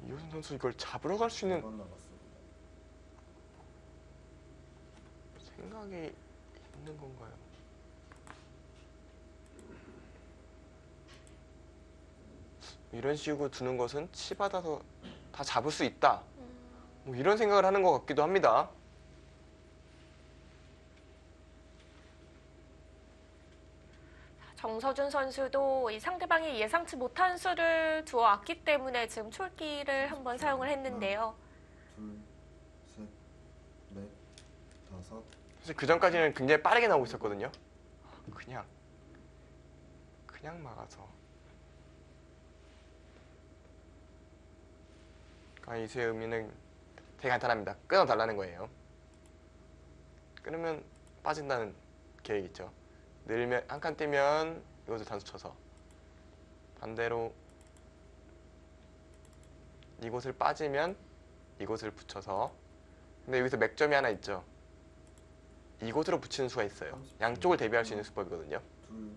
이호승 선수 이걸 잡으러 갈 수 있는 1번 남았습니다. 생각이 있는 건가요? 이런 식으로 두는 것은 치받아서 다 잡을 수 있다. 뭐 이런 생각을 하는 것 같기도 합니다. 정서준 선수도 이 상대방이 예상치 못한 수를 두어왔기 때문에 지금 촐기를 한번 사용을 했는데요. 둘, 셋, 넷, 다섯, 사실 그 전까지는 굉장히 빠르게 나오고 있었거든요. 그냥 막아서. 그러니까 이수의 의미는 되게 간단합니다. 끊어달라는 거예요. 끊으면 빠진다는 계획이죠. 늘면 한 칸 뛰면 이것을 단수 쳐서 반대로 이곳을 빠지면 이곳을 붙여서. 근데 여기서 맥점이 하나 있죠. 이곳으로 붙이는 수가 있어요. 양쪽을 대비할 수 있는 수법이거든요. 둘,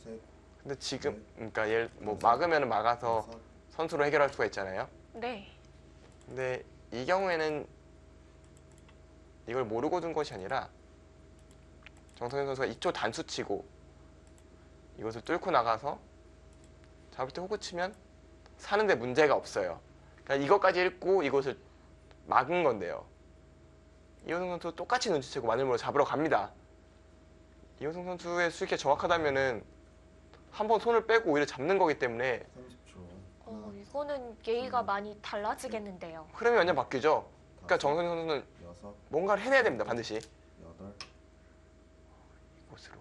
셋, 근데 지금 그러니까 얘를 뭐 막으면 막아서 여섯, 선수로 해결할 수가 있잖아요. 네. 근데 이 경우에는 이걸 모르고 둔 것이 아니라 정성현 선수가 이쪽 단수 치고 이것을 뚫고 나가서 잡을 때 호구 치면 사는데 문제가 없어요. 그러니까 이것까지 읽고 이것을 막은 건데요. 이호승 선수 똑같이 눈치채고 마늘모를 잡으러 갑니다. 이호승 선수의 수익이 정확하다면은 한번 손을 빼고 오히려 잡는 거기 때문에 30초. 이거는 예의가 많이 달라지겠는데요. 흐름이 완전 바뀌죠. 그러니까 정성현 선수는 여섯, 뭔가를 해내야 됩니다. 반드시. 여덟, 이곳으로.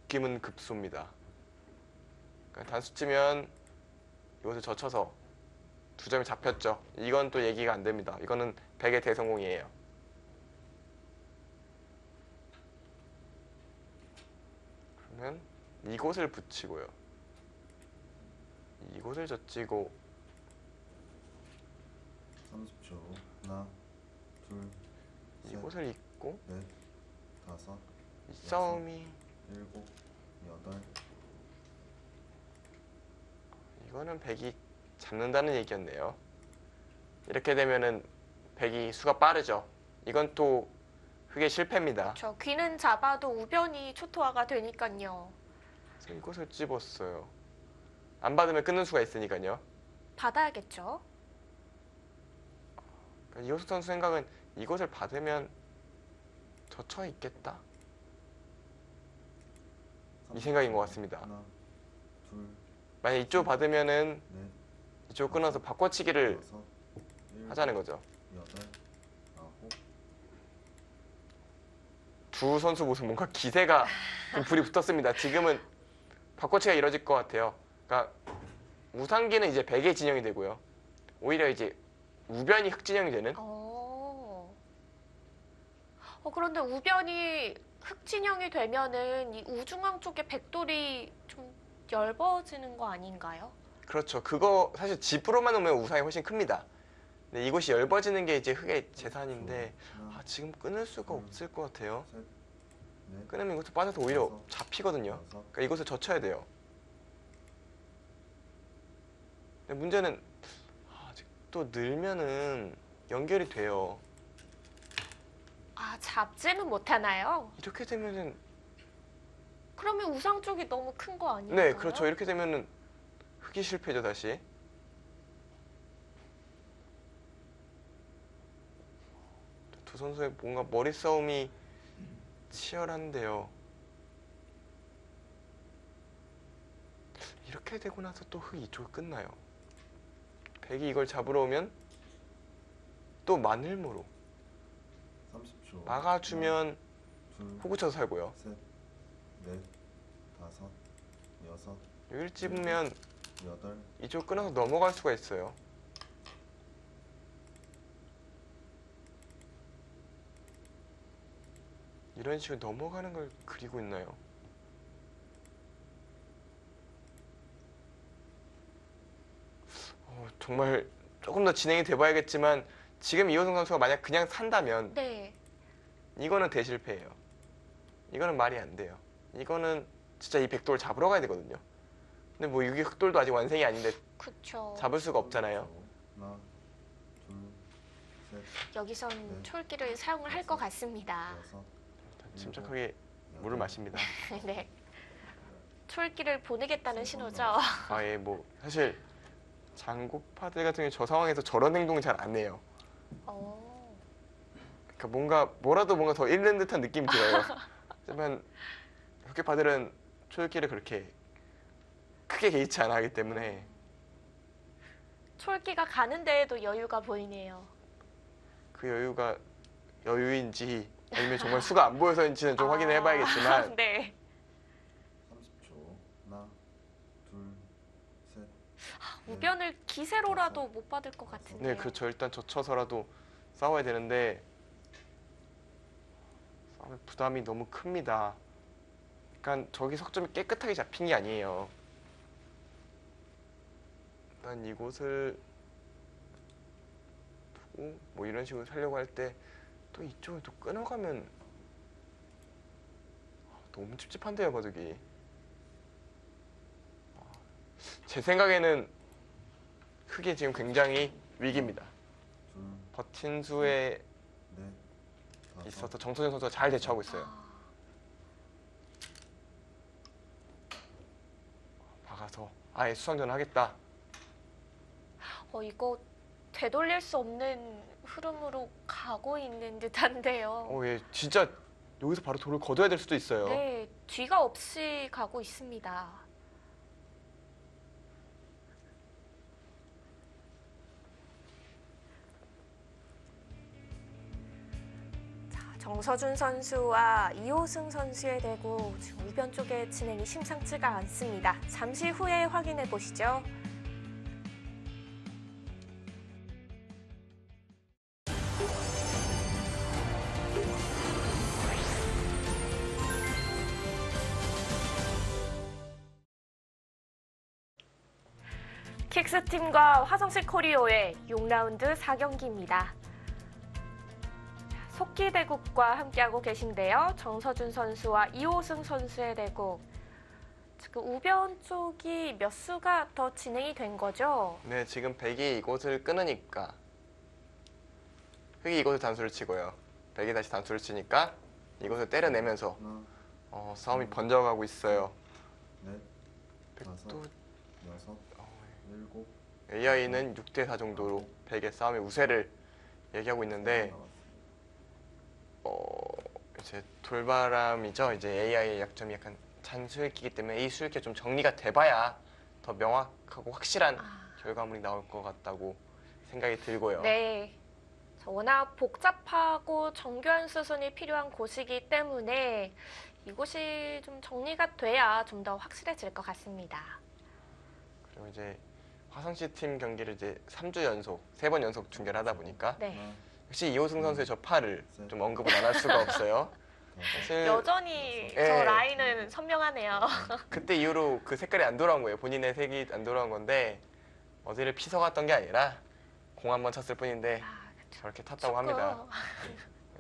느낌은 급소입니다. 그러니까 단수 치면 이것을 젖혀서 두 점이 잡혔죠. 이건 또 얘기가 안 됩니다. 이거는 100의 대성공이에요. 그러면 이곳을 붙이고요. 이곳을 젖히고 30초. 하나, 둘, 셋, 이곳을 잇고 넷, 다섯, 이 싸움이 일곱, 여덟, 이거는 100이 잡는다는 얘기였네요. 이렇게 되면은 100이 수가 빠르죠. 이건 또 흑의 실패입니다. 저 귀는 잡아도 우변이 초토화가 되니까요. 그래서 이곳을 찝었어요. 안 받으면 끊는 수가 있으니까요. 받아야겠죠. 그러니까 이호수 선수 생각은 이곳을 받으면 젖혀 있겠다. 이 생각인 것 같습니다. 하나, 둘, 만약 이쪽 받으면은 넷, 이쪽 끊어서 바꿔치기를 여섯, 일곱, 하자는 거죠. 여덟, 아홉, 두 선수 모습 뭔가 기세가 좀 불이 붙었습니다. 지금은 바꿔치기가 이뤄질 것 같아요. 그러니까 우상기는 이제 백의 진영이 되고요. 오히려 이제 우변이 흑진영이 되는. 그런데 우변이 흑진영이 되면은 이 우중앙 쪽에 백돌이 좀 얇아지는 거 아닌가요? 그렇죠. 그거 사실 집으로만 오면 우상이 훨씬 큽니다. 근데 이곳이 얇아지는 게 이제 흑의 재산인데 하나, 지금 끊을 수가 없을 것 같아요. 셋, 넷, 끊으면 이것도 빠져서 오히려 잡히거든요. 여섯, 그러니까 이것을 젖혀야 돼요. 근데 문제는 아직 또 늘면은 연결이 돼요. 잡지는 못하나요? 이렇게 되면은 그러면 우상 쪽이 너무 큰 거 아닌가요? 네, 그렇죠. 이렇게 되면은 흑이 실패죠, 다시. 두 선수의 뭔가 머리 싸움이 치열한데요. 이렇게 되고 나서 또 흑이 이쪽을 끝나요. 백이 이걸 잡으러 오면 또 마늘모로 30초. 막아주면 둘, 호구 쳐서 살고요. 셋, 넷, 다섯, 여섯, 여기를 찝으면 여덟, 이쪽 끊어서 넘어갈 수가 있어요. 이런 식으로 넘어가는 걸 그리고 있나요? 정말 조금 더 진행이 돼봐야겠지만 지금 이호승 선수가 만약 그냥 산다면 네. 이거는 대실패예요. 이거는 말이 안 돼요. 이거는 진짜 이 백돌 잡으러 가야 되거든요. 근데 뭐 여기 흑돌도 아직 완성이 아닌데 그쵸. 잡을 수가 없잖아요. 하나, 둘, 셋, 여기선 네. 촐기를 사용을 할 것 같습니다. 여섯, 침착하게 여덟, 물을 마십니다. 네. 촐기를 보내겠다는 신호죠. 아예 뭐 사실 장고파들 같은 경우 저 상황에서 저런 행동을 잘 안 해요. 어. 그러니까 뭔가 뭐라도 뭔가 더 잃는 듯한 느낌이 들어요. 하지만 흑개파들은 초읽기를 그렇게 크게 개의치 않아 하기 때문에 촐기가 가는 데에도 여유가 보이네요. 그 여유가 여유인지 아니면 정말 수가 안 보여서인지는 좀 확인을 해봐야겠지만 네. 30초. 하나, 둘, 셋. 우변을 기세로라도 못 받을 것 같은데. 네, 그렇죠. 일단 젖혀서라도 싸워야 되는데 싸움의 부담이 너무 큽니다. 그러니까 저기 석점이 깨끗하게 잡힌 게 아니에요. 일단 이곳을 두고 뭐 이런 식으로 살려고 할 때 또 이쪽을 또 끊어가면 너무 찝찝한데요, 바둑이. 제 생각에는 흙이 지금 굉장히 위기입니다. 둘, 버틴 수에 넷, 다섯. 있어서 정서진 선수가 잘 대처하고 있어요. 박아서 아예 수상전을 하겠다. 이거 되돌릴 수 없는 흐름으로 가고 있는 듯한데요. 예, 진짜 여기서 바로 돌을 걷어야 될 수도 있어요. 네, 뒤가 없이 가고 있습니다. 자, 정서준 선수와 이호승 선수의 대구 지금 우변 쪽에 진행이 심상치가 않습니다. 잠시 후에 확인해 보시죠. 킥스팀과 화성시 코리오의 6라운드 4경기입니다. 속기 대국과 함께하고 계신데요. 정서준 선수와 이호승 선수의 대국. 지금 우변 쪽이 몇 수가 더 진행이 된 거죠? 네, 지금 백이 이곳을 끊으니까 흙이 이곳을 단수를 치고요. 백이 다시 단수를 치니까 이곳을 때려내면서 하나, 싸움이 번져가고 있어요. 넷, 백도 다섯, 여섯, 일곱. AI는 6대4 정도로 백의 싸움의 우세를 얘기하고 있는데 이제 돌바람이죠. 이제 AI의 약점이 약간 잔수익이기 때문에 이 수익이 좀 정리가 돼봐야 더 명확하고 확실한 결과물이 나올 것 같다고 생각이 들고요. 네. 워낙 복잡하고 정교한 수순이 필요한 곳이기 때문에 이곳이 좀 정리가 돼야 좀 더 확실해질 것 같습니다. 그리고 이제 화성시 팀 경기를 이제 3주 연속, 3번 연속 중계를 하다 보니까 네. 하나, 역시 이호승 선수의 저 팔을 좀 언급을 안 할 수가 없어요. 사실 여전히 예. 저 라인은 선명하네요. 그때 이후로 그 색깔이 안 돌아온 거예요. 본인의 색이 안 돌아온 건데 어디를 피서갔던 게 아니라 공 한 번 쳤을 뿐인데 저렇게 탔다고 합니다.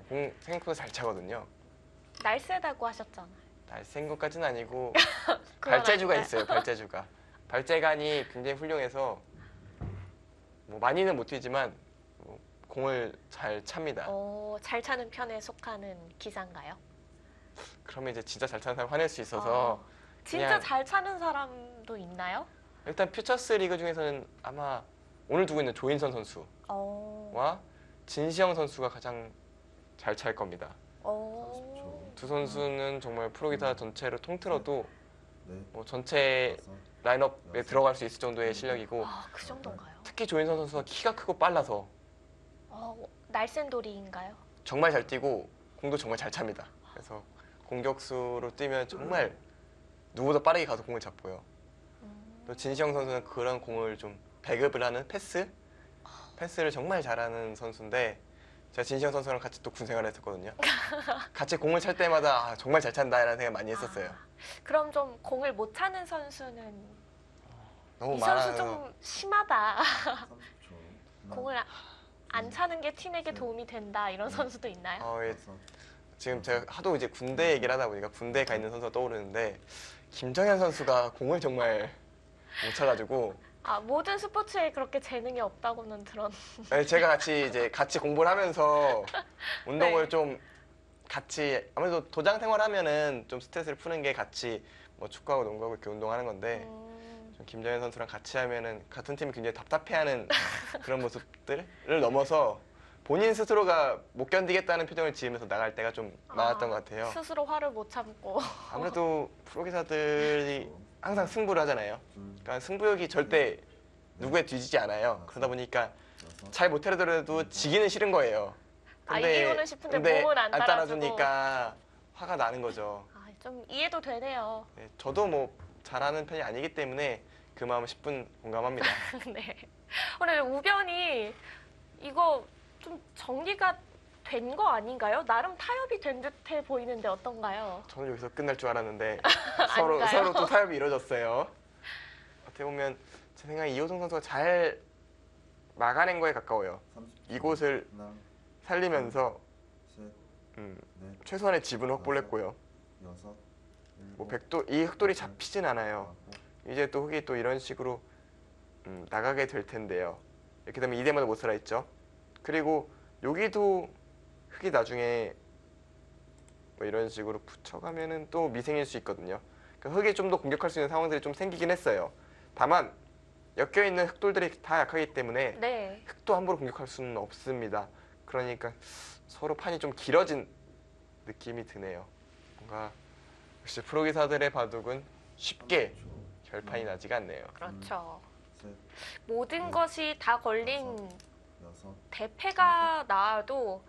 공 생각보다 잘 차거든요. 날쌔다고 하셨잖아요. 날쌘 것까지는 아니고 그건 발재주가 아닌가요? 있어요. 발재주가. 발재간이 굉장히 훌륭해서 뭐 많이는 못 튀지만 공을 잘 찹니다. 잘 차는 편에 속하는 기사인가요? 그러면 이제 진짜 잘 차는 사람 화낼 수 있어서 진짜 그냥- 잘 차는 사람도 있나요? 일단 퓨처스 리그 중에서는 아마 오늘 두고 있는 조인선 선수와 진시영 선수가 가장 잘 찰 겁니다. 40초. 두 선수는 정말 프로기사 전체를 통틀어도 넷, 뭐 전체 다섯, 라인업에 들어갈 수 있을 정도의 실력이고 그 정도인가요? 특히 조인선 선수가 키가 크고 빨라서 날쌘돌이인가요? 정말 잘 뛰고 공도 정말 잘 찹니다. 그래서 공격수로 뛰면 정말 누구보다 빠르게 가서 공을 잡고요. 또 진시영 선수는 그런 공을 좀 배급을 하는 패스를 정말 잘하는 선수인데 제가 진시영 선수랑 같이 또 군 생활을 했었거든요. 같이 공을 찰 때마다 정말 잘 찬다 이라는 생각 많이 했었어요. 그럼 좀 공을 못 차는 선수는 너무 이 선수 많아서 좀 심하다. 30초. 공을 안 차는 게 팀에게 도움이 된다 이런 선수도 있나요? 예, 지금 제가 하도 이제 군대 얘기를 하다 보니까 군대에 가 있는 선수가 떠오르는데 김정현 선수가 공을 정말 못 차가지고 모든 스포츠에 그렇게 재능이 없다고는 제가 같이 공부를 하면서 운동을 네. 좀 같이 아무래도 도장 생활하면은 좀 스트레스를 푸는 게 같이 뭐 축구하고 농구하고 이렇게 운동하는 건데 좀 김정현 선수랑 같이 하면은 같은 팀이 굉장히 답답해하는 그런 모습들을 넘어서 본인 스스로가 못 견디겠다는 표정을 지으면서 나갈 때가 좀 많았던 것 같아요. 스스로 화를 못 참고. 아무래도 프로기사들이 항상 승부를 하잖아요. 그러니까 승부욕이 절대 누구에 뒤지지 않아요. 그러다 보니까 잘 못하더라도 지기는 싫은 거예요. 이기고는 싶은데 몸은 안 따라주고. 따라주니까 화가 나는 거죠. 좀 이해도 되네요. 네, 저도 뭐 잘하는 편이 아니기 때문에 그 마음 10분 공감합니다. 네. 오늘 우변이 이거 좀 정리가 된 거 아닌가요? 나름 타협이 된 듯해 보이는데 어떤가요? 저는 여기서 끝날 줄 알았는데 아닌가요? 서로 또 타협이 이루어졌어요. 어떻게 보면 제 생각에 이호성 선수가 잘 막아낸 거에 가까워요. 30초. 이곳을 하나, 살리면서 셋, 넷, 최소한의 지분을 확보를 했고요. 여섯, 뭐 일곱, 이 흑돌이 잡히진 않아요. 아홉, 이제 또 흑이 또 이런 식으로 나가게 될 텐데요. 이렇게 되면 2대마다 못 살아있죠. 그리고 여기도 흑이 나중에 뭐 이런 식으로 붙여가면은 또 미생일 수 있거든요. 그러니까 흑이 좀 더 공격할 수 있는 상황들이 좀 생기긴 했어요. 다만 엮여있는 흑돌들이 다 약하기 때문에 네. 흑도 함부로 공격할 수는 없습니다. 그러니까 서로 판이 좀 길어진 느낌이 드네요. 뭔가 역시 프로기사들의 바둑은 쉽게 30초. 결판이 나지가 않네요. 그렇죠. 셋, 모든 네. 것이 다 걸린 여섯, 대패가 나와도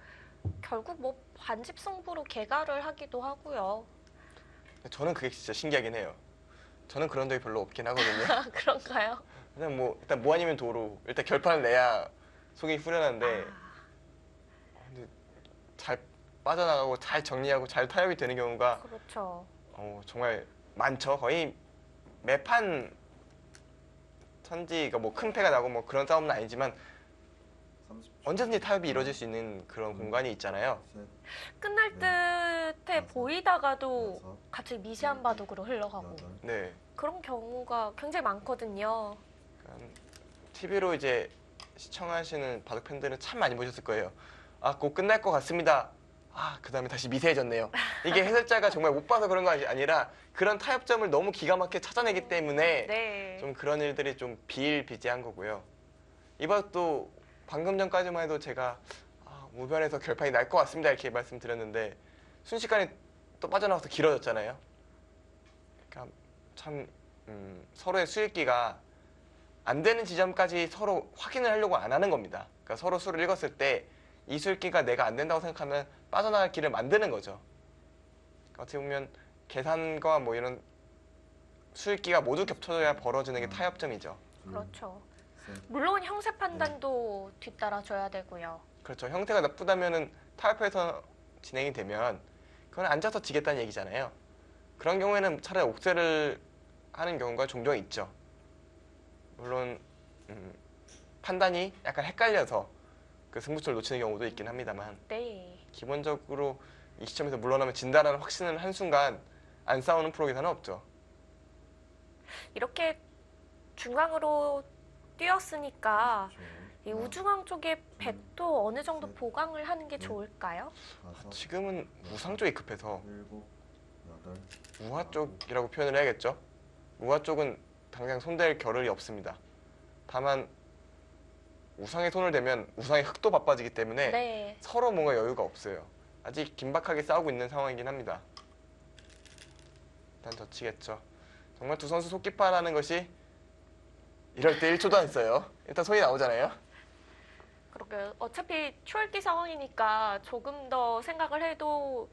결국 뭐 반집 승부로 개가를 하기도 하고요. 저는 그게 진짜 신기하긴 해요. 저는 그런 적이 별로 없긴 하거든요. 그런가요? 그냥 뭐 일단 뭐 아니면 도로 일단 결판을 내야 속이 후련한데 근데 잘 빠져나가고 잘 정리하고 잘 타협이 되는 경우가 그렇죠. 정말 많죠. 거의 매판 천지가 뭐 큰 패가 나고 뭐 그런 싸움은 아니지만 30초. 언제든지 타협이 이루어질 수 있는 그런 공간이 있잖아요. 셋, 끝날 듯해 보이다가도 여섯, 갑자기 미세한 바둑으로 흘러가고 여덟, 네. 그런 경우가 굉장히 많거든요. TV로 이제 시청하시는 바둑 팬들은 참 많이 보셨을 거예요. 곧 끝날 것 같습니다. 그 다음에 다시 미세해졌네요. 이게 해설자가 정말 못 봐서 그런 거 아니라 그런 타협점을 너무 기가 막히게 찾아내기 때문에 네. 좀 그런 일들이 좀 비일비재한 거고요. 이번 또 방금 전까지만 해도 제가 우변에서 결판이 날 것 같습니다 이렇게 말씀드렸는데 순식간에 또 빠져나와서 길어졌잖아요. 그러니까 참 서로의 수익기가 안 되는 지점까지 서로 확인을 하려고 안 하는 겁니다. 그러니까 서로 수를 읽었을 때 이 수익기가 내가 안 된다고 생각하면 빠져나갈 길을 만드는 거죠. 그러니까 어떻게 보면 계산과 뭐 이런 수익기가 모두 겹쳐져야 벌어지는 게 타협점이죠. 그렇죠. 셋, 물론 형세 판단도 뒤따라줘야 되고요. 그렇죠. 형태가 나쁘다면은 타협해서 진행이 되면 그건 앉아서 지겠다는 얘기잖아요. 그런 경우에는 차라리 옥세를 하는 경우가 종종 있죠. 물론 판단이 약간 헷갈려서 그 승부처를 놓치는 경우도 있긴 합니다만 네. 기본적으로 이 시점에서 물러나면 진다라는 확신을 한순간 안 싸우는 프로기사는 없죠. 이렇게 중앙으로 뛰었으니까 30초. 이 하나, 우중앙 쪽에 백도 어느 정도 셋, 보강을 하는 게 넷, 좋을까요? 다섯, 지금은 우상 쪽이 급해서 일곱, 여덟, 우하 쪽이라고 표현을 해야겠죠. 우하 쪽은 당장 손댈 겨를이 없습니다. 다만 우상에 손을 대면 우상의 흑도 바빠지기 때문에 네. 서로 뭔가 여유가 없어요. 아직 긴박하게 싸우고 있는 상황이긴 합니다. 일단 젖히겠죠. 정말 두 선수 속기파라는 것이 이럴 때 1초도 안 써요. 일단 손이 나오잖아요. 그러게 어차피 추월기 상황이니까 조금 더 생각을 해도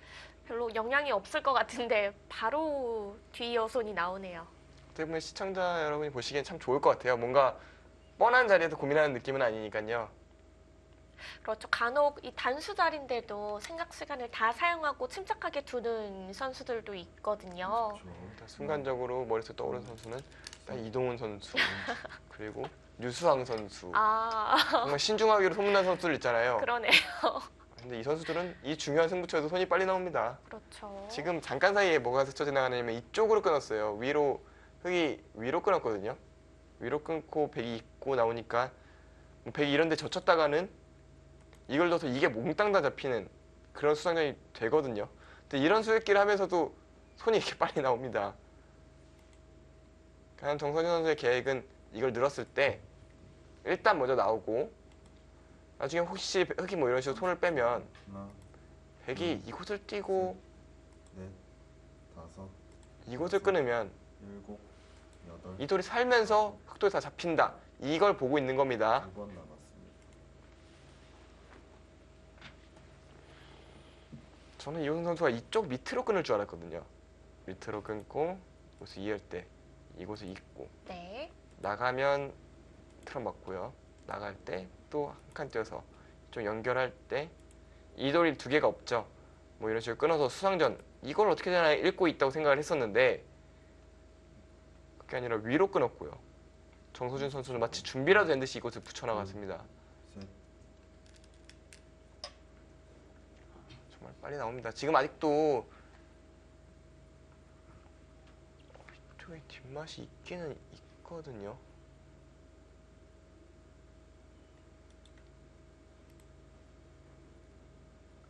별로 영향이 없을 것 같은데 바로 뒤이어손이 나오네요. 어떻게 보면 시청자 여러분이 보시기엔 참 좋을 것 같아요. 뭔가 뻔한 자리에서 고민하는 느낌은 아니니까요. 그렇죠. 간혹 이 단수 자리인데도 생각 시간을 다 사용하고 침착하게 두는 선수들도 있거든요. 30초. 일단 순간적으로 머릿속에 떠오르는 선수는 일단 이동훈 선수 그리고 유수왕 선수 정말 신중하기로 소문난 선수들 있잖아요. 그러네요. 근데 이 선수들은 이 중요한 승부처에도 손이 빨리 나옵니다. 그렇죠. 지금 잠깐 사이에 뭐가 스쳐 지나가냐면 이쪽으로 끊었어요. 흑이 위로 끊었거든요. 위로 끊고 백이 입고 나오니까 백이 이런 데 젖혔다가는 이걸 넣어서 이게 몽땅 다 잡히는 그런 수상전이 되거든요. 근데 이런 수익기를 하면서도 손이 이렇게 빨리 나옵니다. 과연 정선희 선수의 계획은 이걸 늘었을 때 일단 먼저 나오고 나중에 혹시 흑이 뭐 이런 식으로 손을 빼면 하나, 백이 이곳을 뛰고 넷, 다섯, 이곳을 끊으면 일곱, 여덟, 이 돌이 살면서 흑돌이 다 잡힌다. 이걸 보고 있는 겁니다. 2번 남았습니다. 저는 이호승 선수가 이쪽 밑으로 끊을 줄 알았거든요. 밑으로 끊고 이곳을 이을 때 이곳을 잇고 네. 나가면 틀어 맞고요. 나갈 때 또 한 칸 떼어서 좀 연결할 때 이돌이 두 개가 없죠. 뭐 이런 식으로 끊어서 수상전 이걸 어떻게 되나 읽고 있다고 생각을 했었는데 그게 아니라 위로 끊었고요. 정소준 선수는 마치 준비라도 된 듯이 이곳을 붙여나갔습니다. 셋, 정말 빨리 나옵니다. 지금 아직도 이쪽에 뒷맛이 있기는 있거든요.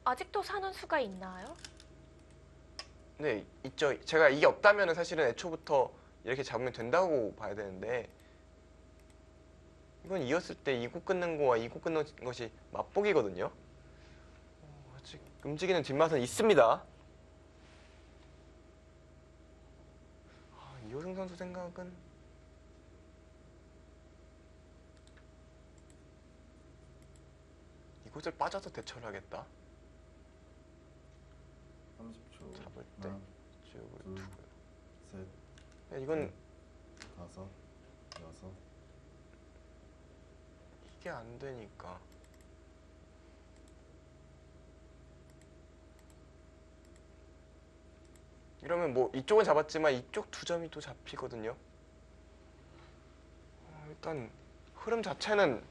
아직도 사는 수가 있나요? 네, 있죠. 제가 이게 없다면 사실은 애초부터 이렇게 잡으면 된다고 봐야 되는데 이건 이었을 때 이곳 끊는 거와 이곳 끊는 것이 맛보기거든요. 아직 움직이는 뒷맛은 있습니다. 이호승 선수 생각은 이곳을 빠져서 대처를 하겠다. 30초. 잡을 때 하나, 쭉을 둘, 두고요. 셋, 네, 이건 다섯, 여섯, 이게 안 되니까 이러면 뭐 이쪽은 잡았지만 이쪽 두 점이 또 잡히거든요. 일단 흐름 자체는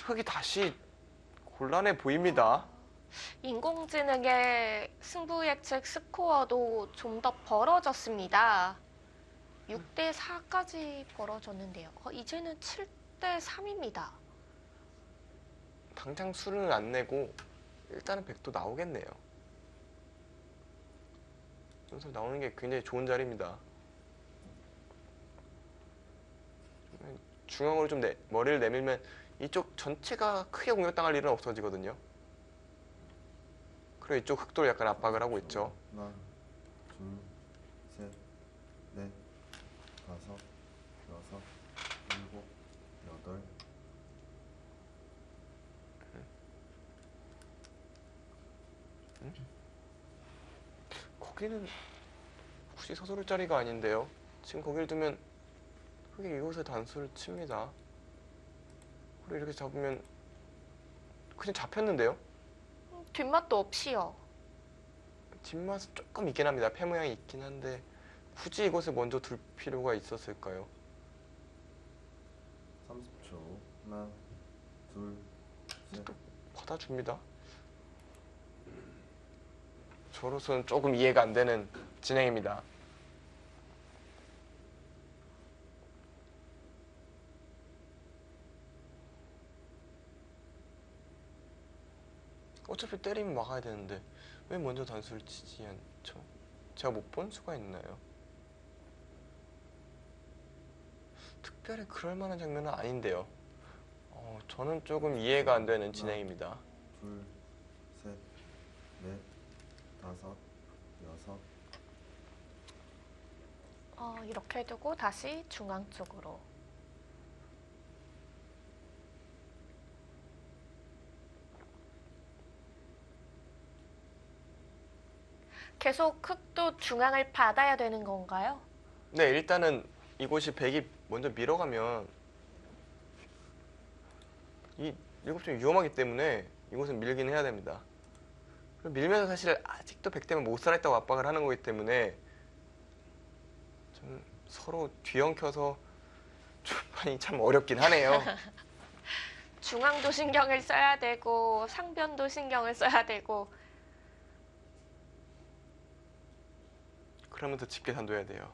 흙이 다시 곤란해 보입니다. 인공지능의 승부 예측 스코어도 좀 더 벌어졌습니다. 6대 4까지 벌어졌는데요. 이제는 7대 3입니다. 당장 수는 안 내고 일단은 100도 나오겠네요. 연습 나오는 게 굉장히 좋은 자리입니다. 중앙으로 좀 머리를 내밀면 이쪽 전체가 크게 공격당할 일은 없어지거든요. 그리고 이쪽 흑돌 약간 압박을 하고 있죠. 하나, 둘, 셋, 넷, 다섯, 여섯, 일곱, 여덟, 거기는 굳이 서두를 자리가 아닌데요. 지금 거기를 두면 흑이 이곳에 단수를 칩니다. 그리고 이렇게 잡으면 그냥 잡혔는데요. 뒷맛도 없이요. 뒷맛은 조금 있긴 합니다. 패 모양이 있긴 한데 굳이 이곳을 먼저 둘 필요가 있었을까요? 30초. 하나, 둘, 셋, 받아줍니다. 저로서는 조금 이해가 안 되는 진행입니다. 어차피 때리면 막아야 되는데 왜 먼저 단수를 치지 않죠? 제가 못 본 수가 있나요? 특별히 그럴 만한 장면은 아닌데요. 저는 조금 이해가 안 되는 진행입니다. 둘, 셋, 넷, 다섯, 여섯, 이렇게 두고 다시 중앙 쪽으로. 계속 흑도 중앙을 받아야 되는 건가요? 네, 일단은 이곳이 백이 먼저 밀어가면 이곳 좀 위험하기 때문에 이곳은 밀긴 해야 됩니다. 그리고 밀면서 사실 아직도 백 때문에 못 살아있다고 압박을 하는 거기 때문에 좀 서로 뒤엉켜서 초반이 참 어렵긴 하네요. 중앙도 신경을 써야 되고 상변도 신경을 써야 되고. 그러면서 집계산도 해야 돼요.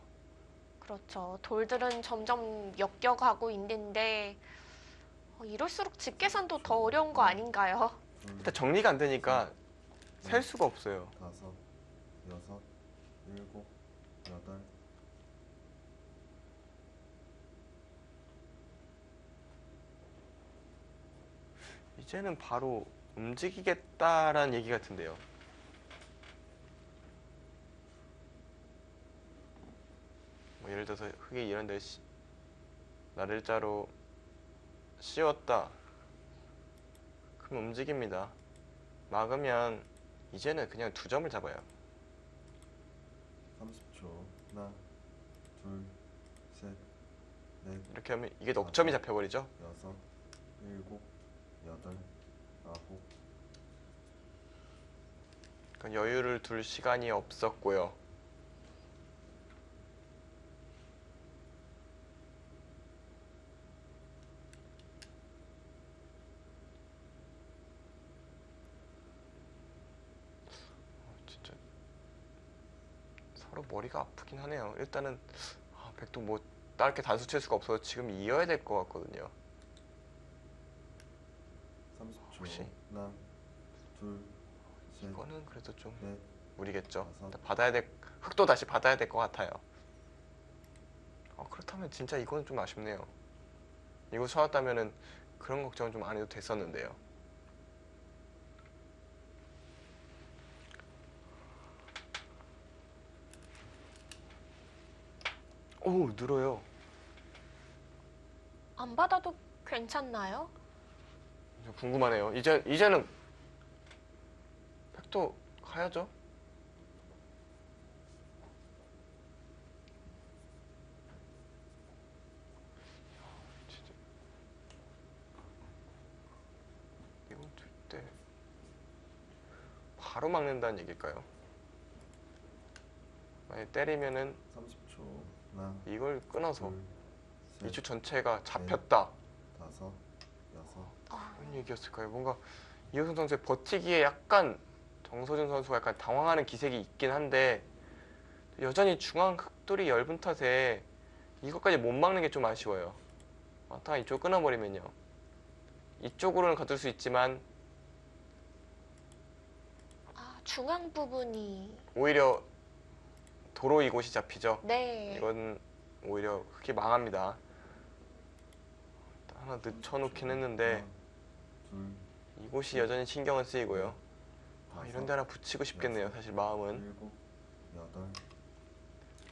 그렇죠. 돌들은 점점 엮여가고 있는데 이럴수록 집계산도 더 어려운 거 아닌가요? 둘, 일단 정리가 안 되니까 셀 수가 없어요. 다섯, 여섯, 일곱, 여덟, 이제는 바로 움직이겠다라는 얘기 같은데요. 뭐 예를 들어서 흙이 이런 데 나를자로 씌웠다. 그럼 움직입니다. 막으면 이제는 그냥 2점을 잡아요. 30초. 하나, 둘, 셋, 넷, 이렇게 하면 이게 넉점이 잡혀버리죠. 여섯, 일곱, 여덟, 아홉. 그러니까 여유를 둘 시간이 없었고요. 진짜 서로 머리가 아프긴 하네요. 일단은 백도 뭐 짧게 단수 칠 수가 없어서 지금 이어야 될 것 같거든요. 30초. 혹시? 하나, 둘, 셋, 이거는 그래도 좀 넷, 무리겠죠. 다섯. 일단 받아야 될 흑도 다시 받아야 될 것 같아요. 그렇다면 진짜 이거는 좀 아쉽네요. 이거 쳐왔다면은 그런 걱정은 좀 안 해도 됐었는데요. 오, 늘어요. 안 받아도 괜찮나요? 좀 궁금하네요. 이제는 백도 가야죠. 진짜. 이건 절대 바로 막는다는 얘기일까요? 만약 때리면은 30초. 하나, 이걸 끊어서 둘, 셋, 이주 전체가 잡혔다. 다섯, 여섯. 그런 얘기였을까요? 뭔가 이호승 선수의 버티기에 약간 정서준 선수가 약간 당황하는 기색이 있긴 한데 여전히 중앙 흑돌이 얇은 탓에 이것까지 못 막는 게 좀 아쉬워요. 다 이쪽 끊어버리면요. 이쪽으로는 가둘 수 있지만 중앙 부분이 오히려 도로 이곳이 잡히죠. 네. 이건 오히려 흑이 망합니다. 하나 늦춰놓긴 했는데 하나, 둘, 이곳이 여전히 신경은 쓰이고요. 다섯, 이런 데 하나 붙이고 싶겠네요. 사실 마음은. 일곱, 여덟.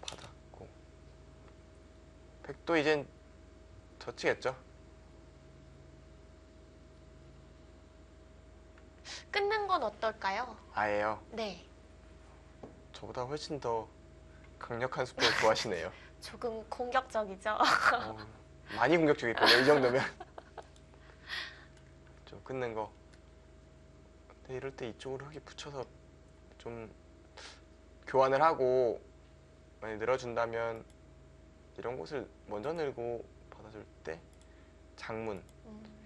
받았고 백도 이젠 젖히겠죠. 끊는 건 어떨까요? 아예요. 네. 저보다 훨씬 더 강력한 수법을 좋아하시네요. 조금 공격적이죠. 많이 공격적이거든요. 이 정도면 좀 끊는 거. 근데 이럴 때 이쪽으로 흙이 붙여서 좀 교환을 하고 많이 늘어준다면 이런 곳을 먼저 늘고 받아줄 때 장문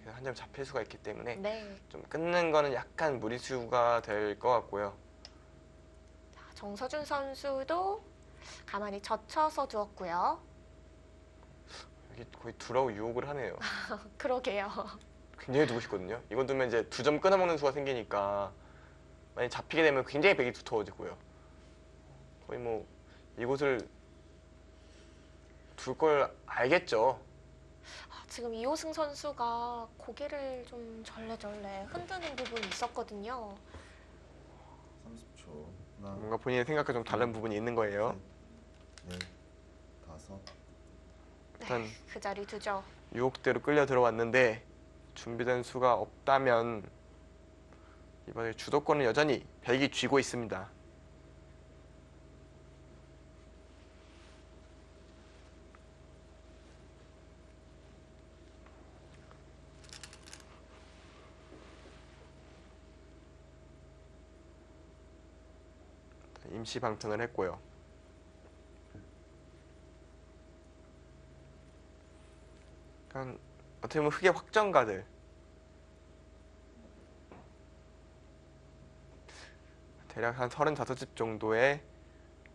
한 점 잡힐 수가 있기 때문에 네. 좀 끊는 거는 약간 무리수가 될 것 같고요. 정서준 선수도 가만히 젖혀서 두었고요. 여기 거의 두라고 유혹을 하네요. 그러게요. 굉장히 두고 싶거든요. 이건 두면 이제 2점 끊어먹는 수가 생기니까 만약 잡히게 되면 굉장히 백이 두터워지고요. 거의 뭐 이곳을 둘 걸 알겠죠. 지금 이호승 선수가 고개를 좀 절레절레 흔드는 부분이 있었거든요. 30초. 하나, 뭔가 본인의 생각과 좀 다른 부분이 있는 거예요. 넷, 다섯. 일단 그 자리 두죠. 유혹대로 끌려 들어왔는데 준비된 수가 없다면 이번에 주도권은 여전히 백이 쥐고 있습니다. 임시 방편을 했고요. 그러니까 어떻게 보면 흑의 확정가들 대략 한 35집 정도의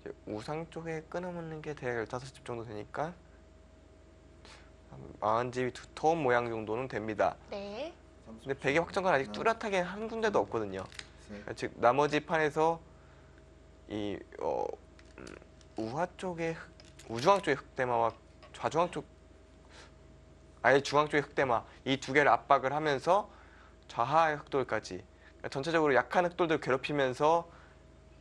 이제 우상 쪽에 끊어먹는 게 대략 15집 정도 되니까 한 40집이 두터운 모양 정도는 됩니다. 네. 근데 백의 확정관 아직 뚜렷하게 한 군데도 없거든요. 셋, 즉 나머지 판에서 이 우하 쪽의 우중앙 쪽의 흑대마와 좌중앙 쪽 아예 중앙 쪽의 흑대마 이 두 개를 압박을 하면서 좌하의 흑돌까지 그러니까 전체적으로 약한 흑돌들 괴롭히면서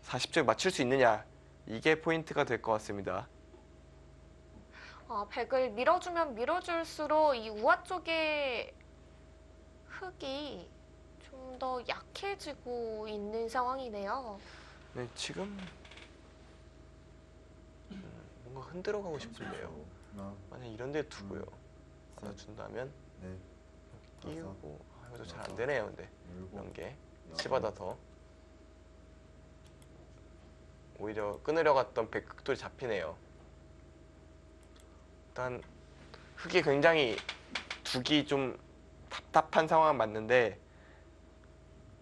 40점 맞출 수 있느냐 이게 포인트가 될 것 같습니다. 백을 밀어주면 밀어줄수록 이 우하 쪽의 흙이 좀 좀 더 약해지고 있는 상황이네요. 네, 지금 뭔가 흔들어 가고 싶은데요. 30초. 하나, 만약 이런 데 두고요. 셋, 받아준다면 넷, 끼우고 이것도 잘 안 여섯, 되네요. 근데 일곱, 이런 게 여덟, 치받아서 오히려 끊으려 갔던 백흑돌이 잡히네요. 일단 흙이 굉장히 두기 좀 답답한 상황은 맞는데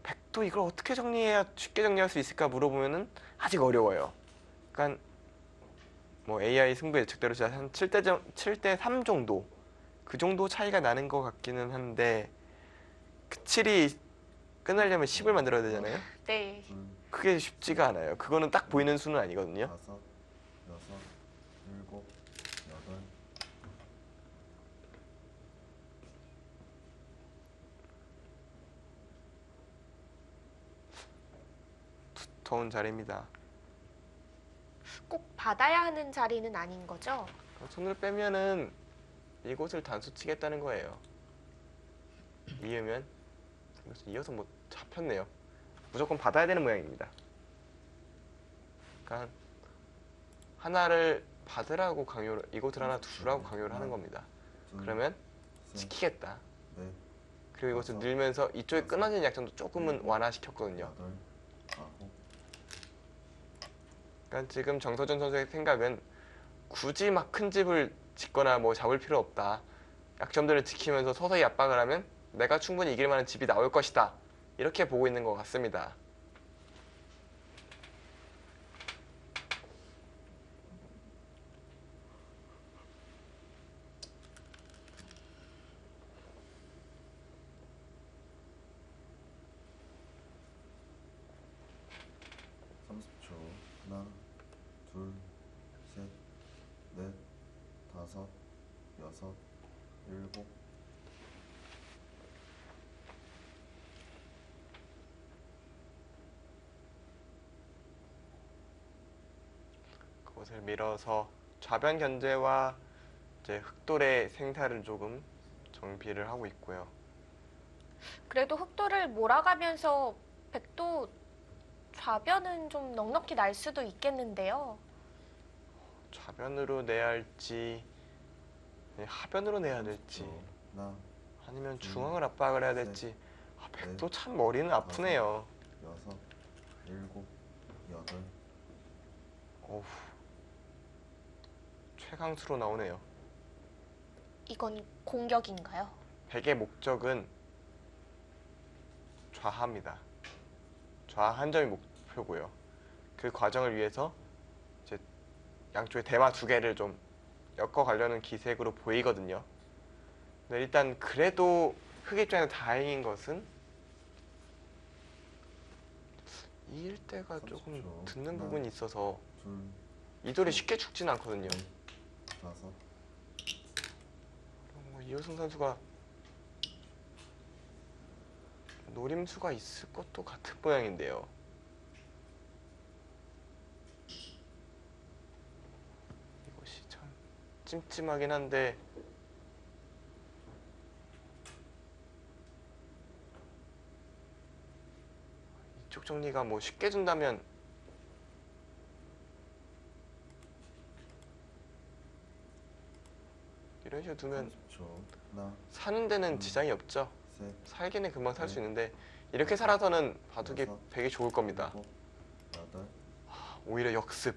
백도 이걸 어떻게 정리해야 쉽게 정리할 수 있을까 물어보면은 아직 어려워요. 그러니까 뭐 AI 승부 예측대로 한 7대 3 정도 그 정도 차이가 나는 것 같기는 한데 그 7이 끊으려면 10을 만들어야 되잖아요. 네. 둘, 그게 쉽지가 않아요. 그거는 딱 보이는 수는 아니거든요. 다섯, 여섯, 일곱, 여덟, 더운 자리입니다. 꼭 받아야 하는 자리는 아닌 거죠? 손을 빼면은 이곳을 단수 치겠다는 거예요. 이으면 이어서 뭐 잡혔네요. 무조건 받아야 되는 모양입니다. 그러니까 하나를 받으라고 강요를 이곳을 하나 두라고 강요를 하는 겁니다. 둘, 그러면 셋, 지키겠다. 넷, 그리고 이것을 늘면서 이쪽에 끊어지는 약점도 조금은 완화시켰거든요. 여덟, 아홉, 그러니까 지금 정서준 선수의 생각은 굳이 막 큰 집을 짓거나 뭐 잡을 필요 없다. 약점들을 지키면서 서서히 압박을 하면 내가 충분히 이길 만한 집이 나올 것이다. 이렇게 보고 있는 것 같습니다. 삼십 초. 하나, 둘, 셋, 넷, 다섯, 여섯, 일곱, 그것을 밀어서 좌변 견제와 이제 흑돌의 생사를 조금 정비를 하고 있고요. 그래도 흑도를 몰아가면서 백도 좌변은 좀 넉넉히 날 수도 있겠는데요. 좌변으로 내야 할지 하변으로 내야 될지 30초. 하나, 아니면 중앙을 압박을 해야 될지 백도 참 머리는 아프네요. 여섯, 일곱, 여덟, 어후, 최강수로 나오네요. 이건 공격인가요? 백의 목적은 좌하입니다. 좌하 한 점이 목표고요. 그 과정을 위해서 이제 양쪽에 대마 두 개를 좀 엮어가려는 기색으로 보이거든요. 근데 일단 그래도 흑 입장에서 다행인 것은 이 일대가 조금 30초. 듣는 하나, 부분이 있어서 둘, 이돌이 쉽게 죽진 않거든요. 넷, 다섯, 이호승 선수가 노림수가 있을 것도 같은 모양인데요. 이것이 참 찜찜하긴 한데 이쪽 정리가 뭐 쉽게 준다면 이런 식으로 두면 30초. 하나, 사는 데는 지장이 없죠. 셋, 살기는 금방 살 수 있는데 이렇게 살아서는 바둑이 되게 좋을 겁니다. 일곱, 여덟, 오히려 역습.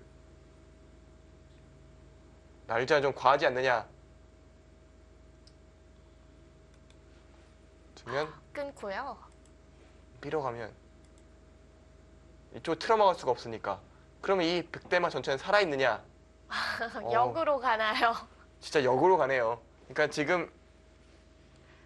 날짜 좀 과하지 않느냐. 두면 끊고요. 밀어가면 이쪽 틀어막을 수가 없으니까. 그러면 이 백대마 전체는 살아있느냐. 역으로 가나요? 진짜 역으로 가네요. 그러니까 지금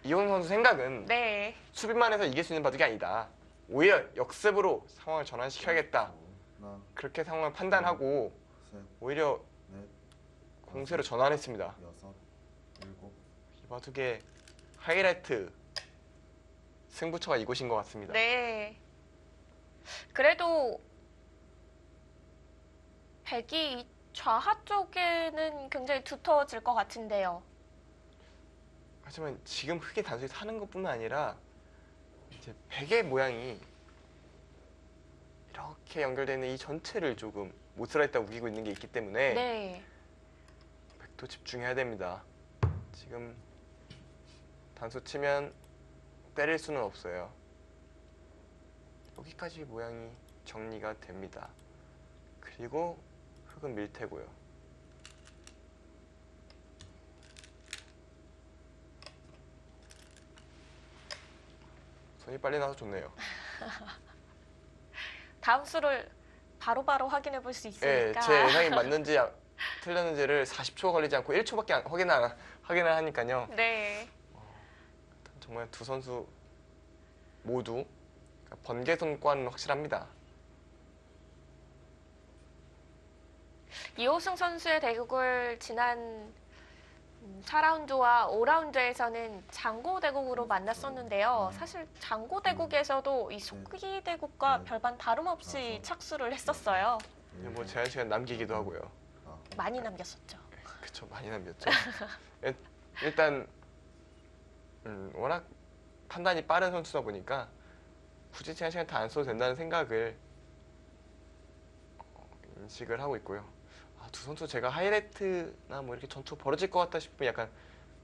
이용 선수 생각은 네. 수비만 해서 이길 수 있는 바둑이 아니다. 오히려 역습으로 상황을 전환시켜야겠다. 하나, 그렇게 상황을 판단하고 셋, 오히려 넷, 공세로 전환했습니다. 여섯, 일곱, 이 바둑의 하이라이트 승부처가 이곳인 것 같습니다. 네. 그래도 백이 좌하 쪽에는 굉장히 두터워질 것 같은데요. 하지만 지금 흑의 단순히 사는 것뿐만 아니라 이제 베개 모양이 이렇게 연결되어 있는 이 전체를 조금 못 살아있다 우기고 있는 게 있기 때문에 네. 백도 집중해야 됩니다. 지금 단수 치면 때릴 수는 없어요. 여기까지 모양이 정리가 됩니다. 그리고 흙은 밀 테고요. 손이 빨리 나서 좋네요. 다음 수를 바로바로 확인해 볼 수 예, 있으니까. 제 예상이 맞는지 틀렸는지를 40초 걸리지 않고 1초밖에 확인을 하니까요. 네. 정말 두 선수 모두 번개손과는 확실합니다. 이호승 선수의 대국을 지난 4라운드와 5라운드에서는 장고대국으로 만났었는데요. 사실 장고대국에서도 이 속기대국과 별반 다름없이 착수를 했었어요. 뭐 제한 시간 남기기도 하고요. 많이 남겼었죠. 그쵸, 많이 남겼죠. 일단 워낙 판단이 빠른 선수다 보니까 굳이 제한 시간 다 안 써도 된다는 생각을 인식을 하고 있고요. 두 선수 제가 하이라이트나 뭐 이렇게 전투 벌어질 것 같다 싶으면 약간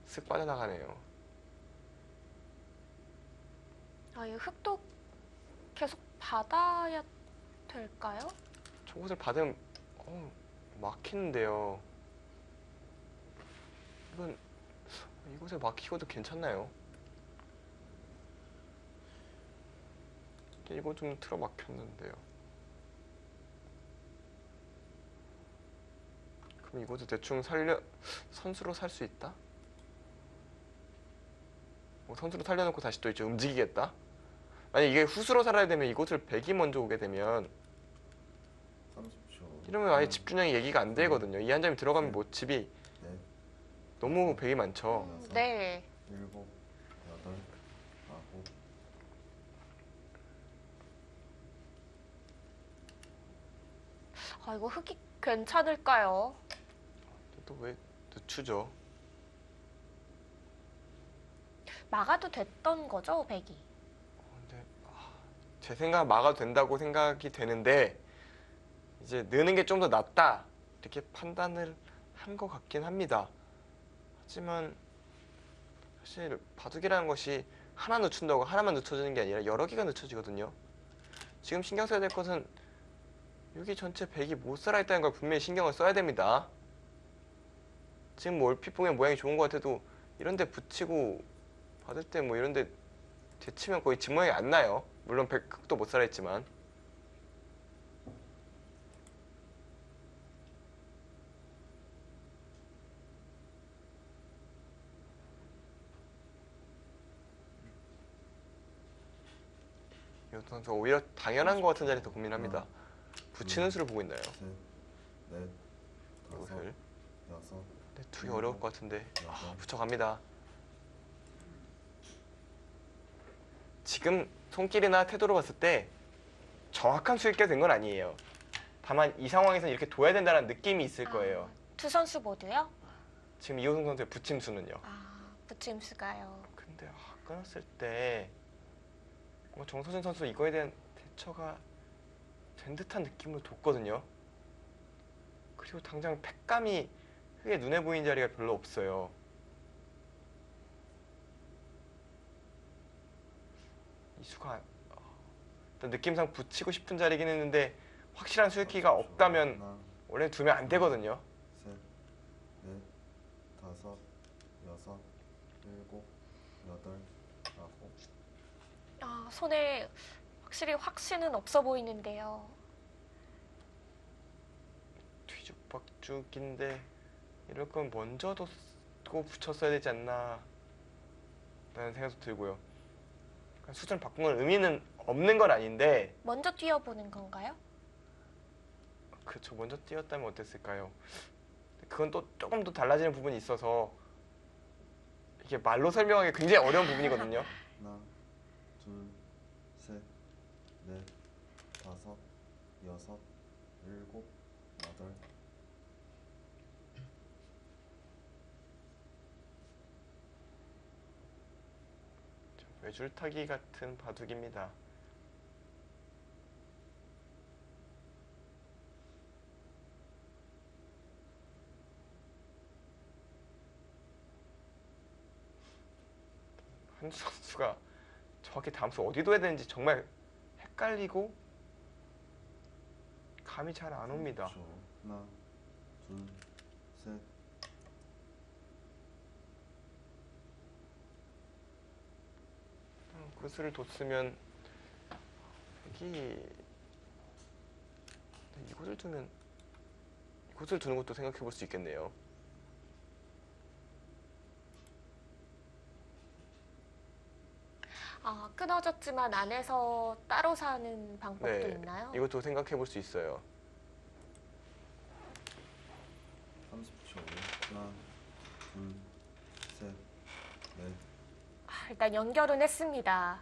쓱 빠져나가네요. 이 흙도 계속 받아야 될까요? 저곳을 받으면 막히는데요. 이곳에 막히고도 괜찮나요? 이거 좀 틀어막혔는데요. 그럼 이곳을 대충 선수로 살 수 있다? 선수로 살려놓고 다시 또 이제 움직이겠다? 만약 이게 후수로 살아야 되면 이곳을 백이 먼저 오게 되면 30초. 이러면 아예 집준영이 얘기가 안 되거든요. 이 한 점이 들어가면 뭐 집이 네. 너무 백이 많죠. 네. 7, 8, 9. 이거 흙이 괜찮을까요? 또 왜 늦추죠? 막아도 됐던 거죠, 백이? 근데 제 생각 막아도 된다고 생각이 되는데 이제 느는 게 좀 더 낫다 이렇게 판단을 한 것 같긴 합니다. 하지만 사실 바둑이라는 것이 하나 늦춘다고 하나만 늦춰지는 게 아니라 여러 개가 늦춰지거든요. 지금 신경 써야 될 것은 여기 전체 백이 못 살아있다는 걸 분명히 신경을 써야 됩니다. 지금 뭐 얼핏 보면 모양이 좋은 것 같아도 이런 데 붙이고 받을 때 뭐 이런 데 제치면 거의 집 모양이 안 나요. 물론 백흑도 못 살아있지만. 이호승 선수가 오히려 당연한 것 같은 자리에서 고민합니다. 붙이는 수를 보고 있나요? 셋, 넷, 다섯, 이것을. 여섯, 네, 두기 어려울 것 같은데 여덟. 붙여갑니다. 지금 손길이나 태도로 봤을 때 정확한 수익가 된 건 아니에요. 다만 이 상황에서 이렇게 둬야 된다는 느낌이 있을 거예요. 두 선수 모두요? 지금 이호승 선수의 붙임수는요. 붙임수가요. 근데 끊었을 때 정서진 선수 이거에 대한 대처가 된 듯한 느낌으로 뒀거든요. 그리고 당장 팩감이 흙에 눈에 보이는 자리가 별로 없어요. 이 수가 일단 느낌상 붙이고 싶은 자리긴 했는데 확실한 수익기가 없다면 하나, 원래 두면 안 되거든요. 셋, 넷, 다섯, 여섯, 일곱, 여덟, 아홉. 손에 확실히 확신은 없어 보이는데요. 뒤죽박죽인데 이럴 건 먼저 뒀고 붙였어야 되지 않나 라는 생각도 들고요. 수준을 바꾼 건 의미는 없는 건 아닌데 먼저 뛰어보는 건가요? 그쵸, 먼저 뛰었다면 어땠을까요? 그건 또 조금 더 달라지는 부분이 있어서 이게 말로 설명하기 굉장히 어려운 부분이거든요. 하나, 둘, 셋, 넷, 다섯, 여섯, 일곱, 여덟. 외줄타기 같은 바둑입니다. 한수 선수가 정확히 다음 수 어디 둬야 되는지 정말 헷갈리고 감이 잘 안 옵니다. 30초. 하나, 둘, 셋. 구슬을 뒀으면 여기 이곳을 두면 이곳을 두는 것도 생각해 볼 수 있겠네요. 아, 끊어졌지만 안에서 따로 사는 방법도 네, 있나요? 이것도 생각해 볼 수 있어요. 30초. 하나, 둘, 셋, 넷. 아, 일단 연결은 했습니다.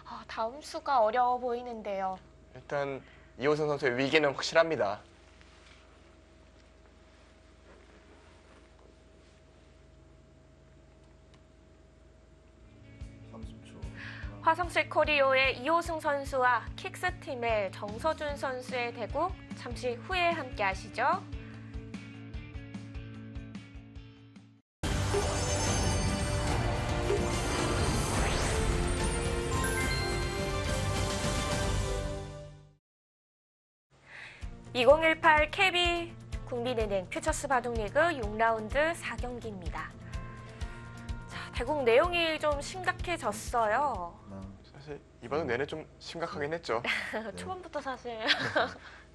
아, 다음 수가 어려워 보이는데요. 일단 이호승 선수의 위기는 확실합니다. 30초. 화성식 코리오의 이호승 선수와 킥스팀의 정서준 선수의 대국 잠시 후에 함께 하시죠. (2018) KB 국민은행 퓨처스 바둑리그 6라운드 4경기입니다. 자, 대국 내용이 좀 심각해졌어요. 하나, 사실 이 바둑 내내 좀 심각하긴 했죠. 초반부터 사실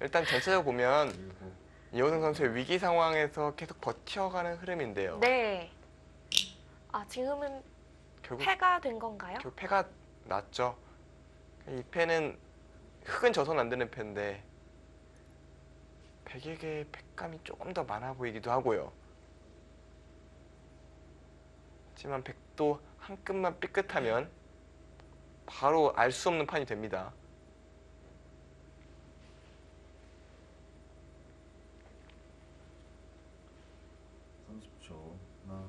일단 전체적으로 보면 일곱. 이호승 선수의 위기 상황에서 계속 버텨가는 흐름인데요. 네. 아, 지금은 결국 패가 된 건가요? 패가 났죠. 이 패는 흙은 져서는 안 되는 패인데 백에게 패감이 조금 더 많아 보이기도 하고요. 하지만 백도 한 끗만 삐끗하면 바로 알 수 없는 판이 됩니다. 하나,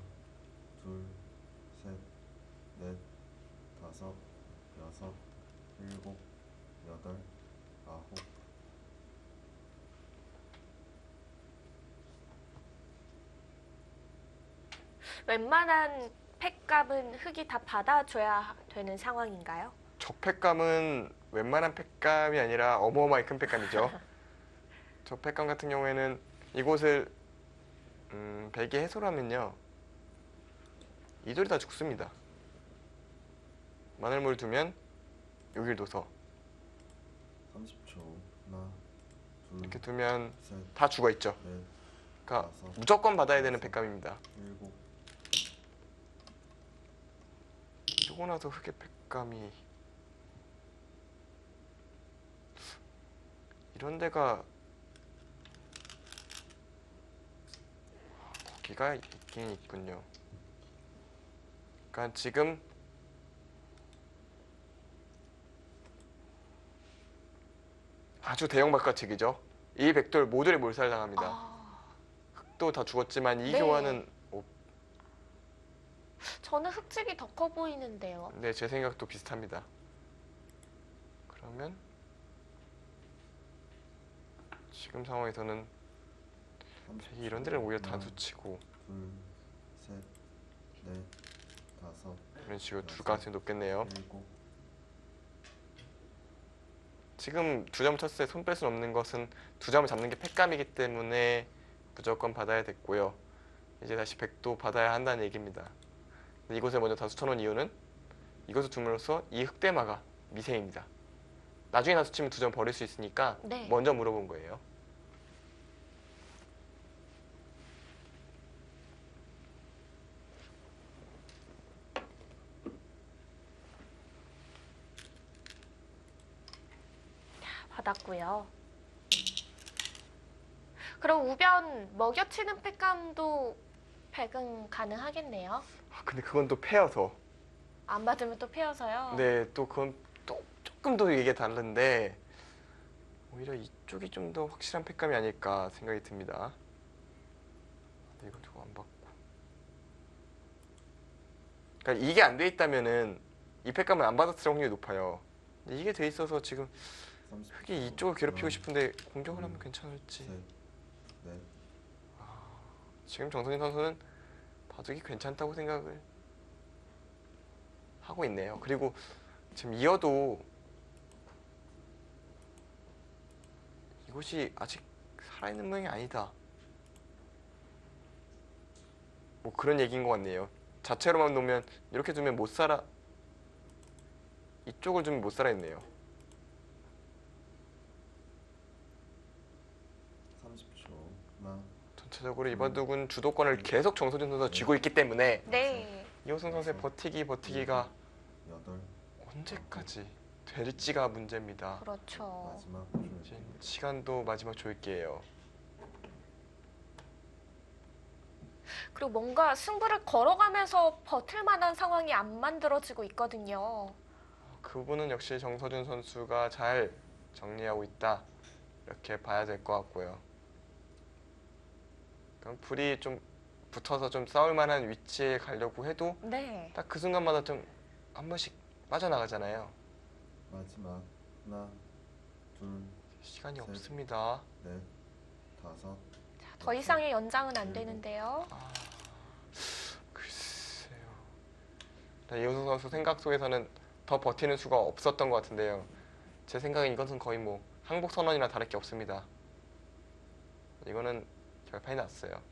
둘, 셋, 넷, 다섯, 여섯, 일곱, 여덟, 아홉. 웬만한 패값은 흙이 다 받아줘야 되는 상황인가요? 적패감은 웬만한 패감이 아니라 어마어마하게 큰 패감이죠. 적패감 같은 경우에는 이곳을 백이 해소를 하면요. 이 돌이 다 죽습니다. 마늘물 두면 여길 둬서 30초. 하나, 둘, 이렇게 두면 셋, 다 죽어 있죠. 넷, 그러니까 다섯, 무조건 받아야 되는 패감입니다. 일곱. 주고 나서 흙의 패감이 이런 데가 거기가 있긴 있군요. 그러니까 지금 아주 대형 바깥치기죠. 이 백돌 모조리 몰살당합니다. 아, 흙도 다 죽었지만 이 네. 교환은 저는 흙집이 더 커 보이는데요. 네, 제 생각도 비슷합니다. 그러면 지금 상황에서는 30초. 이런 데를 오히려 하나, 단수치고 둘, 셋, 넷, 다섯, 이런 식으로 둘 가능성이 높겠네요. 일곱. 지금 두 점 쳤을 때 손 뺄 수 없는 것은 두 점을 잡는 게 패감이기 때문에 무조건 받아야 됐고요. 이제 다시 백도 받아야 한다는 얘기입니다. 이곳에 먼저 다수 쳐놓은 이유는 이것을 둠으로써 이 흑대마가 미세입니다. 나중에 다수 치면 두 점 버릴 수 있으니까 네. 먼저 물어본 거예요. 받았고요. 그럼 우변 먹여치는 패감도 백은 가능하겠네요. 근데 그건 또 패여서 안 받으면 또 패여서요. 네, 또 그건 또 조금 더 이게 다른데 오히려 이쪽이 좀 더 확실한 팩감이 아닐까 생각이 듭니다. 근데 이거 저거 안 받고. 그러니까 이게 안 돼 있다면은 이 팩감은 안 받았을 확률이 높아요. 근데 이게 돼 있어서 지금 30초. 흑이 이쪽을 괴롭히고 하나, 싶은데 공격을 하면 괜찮을지. 셋, 넷, 지금 정선진 선수는 바둑이 괜찮다고 생각을 하고 있네요. 그리고 지금 이어도 이곳이 아직 살아있는 모양이 아니다. 뭐 그런 얘기인 것 같네요. 자체로만 놓으면 이렇게 두면 못 살아. 이쪽을 두면 못 살아 있네요. 30초. 하나, 전체적으로 이 바둑은 주도권을 계속 정서진 선수가 쥐고 있기 때문에 네. 이호승 선수의 버티기가 여덟, 언제까지 될지가 문제입니다. 그렇죠. 마지막 지금 조율. 시간도 마지막 조일기예요. 그리고 뭔가 승부를 걸어가면서 버틸 만한 상황이 안 만들어지고 있거든요. 그 부분은 역시 정서준 선수가 잘 정리하고 있다. 이렇게 봐야 될 것 같고요. 그럼 불이 좀 붙어서 좀 싸울 만한 위치에 가려고 해도 네. 딱 그 순간마다 좀 한 번씩 빠져나가잖아요. 마지막 하나, 둘, 시간이 셋. 없습니다. 넷, 다섯. 더 이상의 연장은 안 되는데요. 글쎄요. 이호승 선수 생각 속에서는 더 버티는 수가 없었던 것 같은데요. 제 생각엔 이것은 거의 뭐 항복 선언이나 다를 게 없습니다. 이거는 결판이 났어요.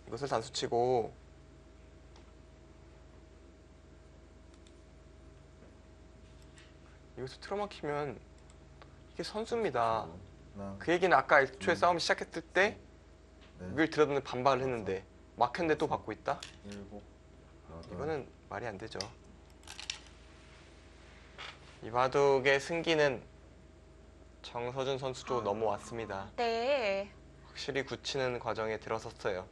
이것을 단수치고 이것을 틀어막히면 이게 선수입니다. 하나, 그 얘기는 아까 애초에 싸움을 시작했을 때 넷, 이걸 들어드는 반발을 했는데 막혔는데 또 받고 있다? 일곱, 여덟. 이거는 말이 안 되죠. 이 바둑의 승기는 정서준 선수도 넘어왔습니다. 네. 확실히 굳히는 과정에 들어섰어요.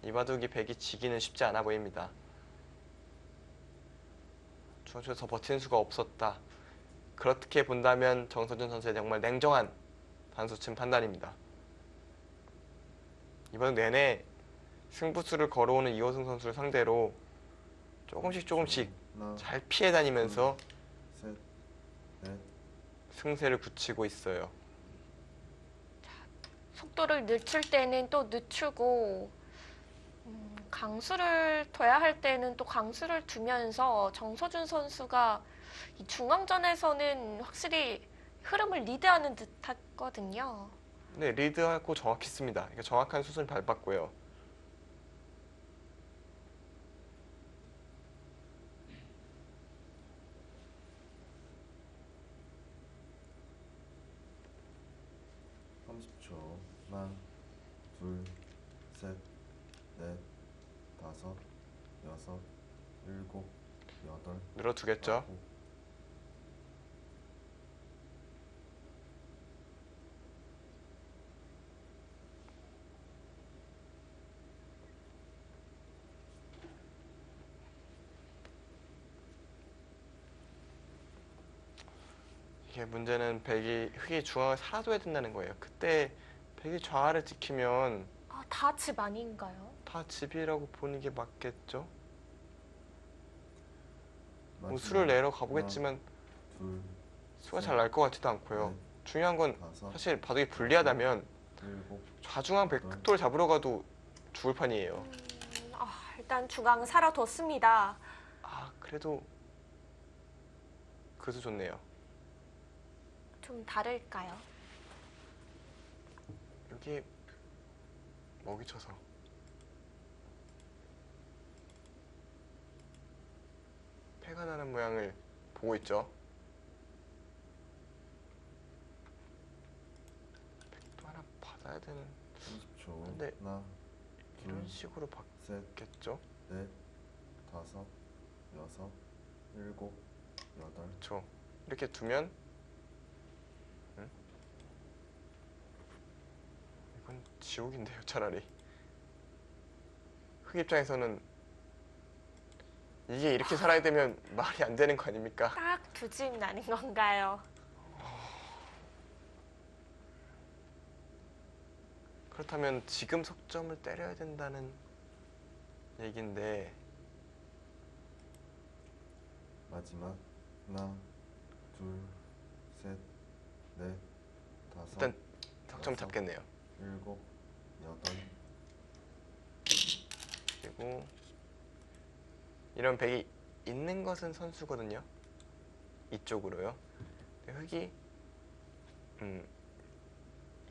이 바둑이 백이 지기는 쉽지 않아 보입니다. 중앙쪽에서 버티는 수가 없었다. 그렇게 본다면 정서준 선수의 정말 냉정한 단수침 판단입니다. 이 바둑 내내 승부수를 걸어오는 이호승 선수를 상대로 조금씩 하나, 잘 피해 다니면서 셋, 넷, 승세를 굳히고 있어요. 속도를 늦출 때는 또 늦추고 강수를 둬야 할 때는 또 강수를 두면서 정서준 선수가 이 중앙전에서는 확실히 흐름을 리드하는 듯하거든요. 네, 리드하고 정확했습니다. 그러니까 정확한 수순을 밟았고요. 하나, 둘, 셋, 넷, 다섯, 여섯, 일곱, 여덟, 늘어두겠죠. 아홉. 이게 문제는 흑이 중앙을 살아둬야 된다는 거예요. 그때 백이 좌를 지키면 아, 다 집 아닌가요? 다 집이라고 보는 게 맞겠죠? 뭐 마지막 수를 내러 가보겠지만 둘, 수가 잘 날 것 같지도 않고요. 넷, 중요한 건 다섯, 사실 바둑이 불리하다면 일곱, 좌중앙 백돌 잡으러 가도 죽을 판이에요. 일단 중앙 살아뒀습니다. 아, 그래도 그래도 좋네요. 좀 다를까요? 여기 먹이 쳐서 패가 나는 모양을 보고 있죠. 백도 하나 받아야 되는 30초. 근데 하나, 이런 둘, 식으로 셋, 받겠죠? 넷, 다섯, 여섯, 일곱, 여덟. 그렇죠. 이렇게 두면 이건 지옥인데요, 차라리. 흑 입장에서는 이게 이렇게 살아야 되면 말이 안 되는 거 아닙니까? 딱 두 집 나는 건가요? 그렇다면 지금 석점을 때려야 된다는 얘긴데 마지막 하나, 둘, 셋, 넷, 다섯, 일단 석점 여섯, 잡겠네요. 일곱, 여덟, 그리고 이런 백이 있는 것은 선수거든요. 이쪽으로요. 근데 흑이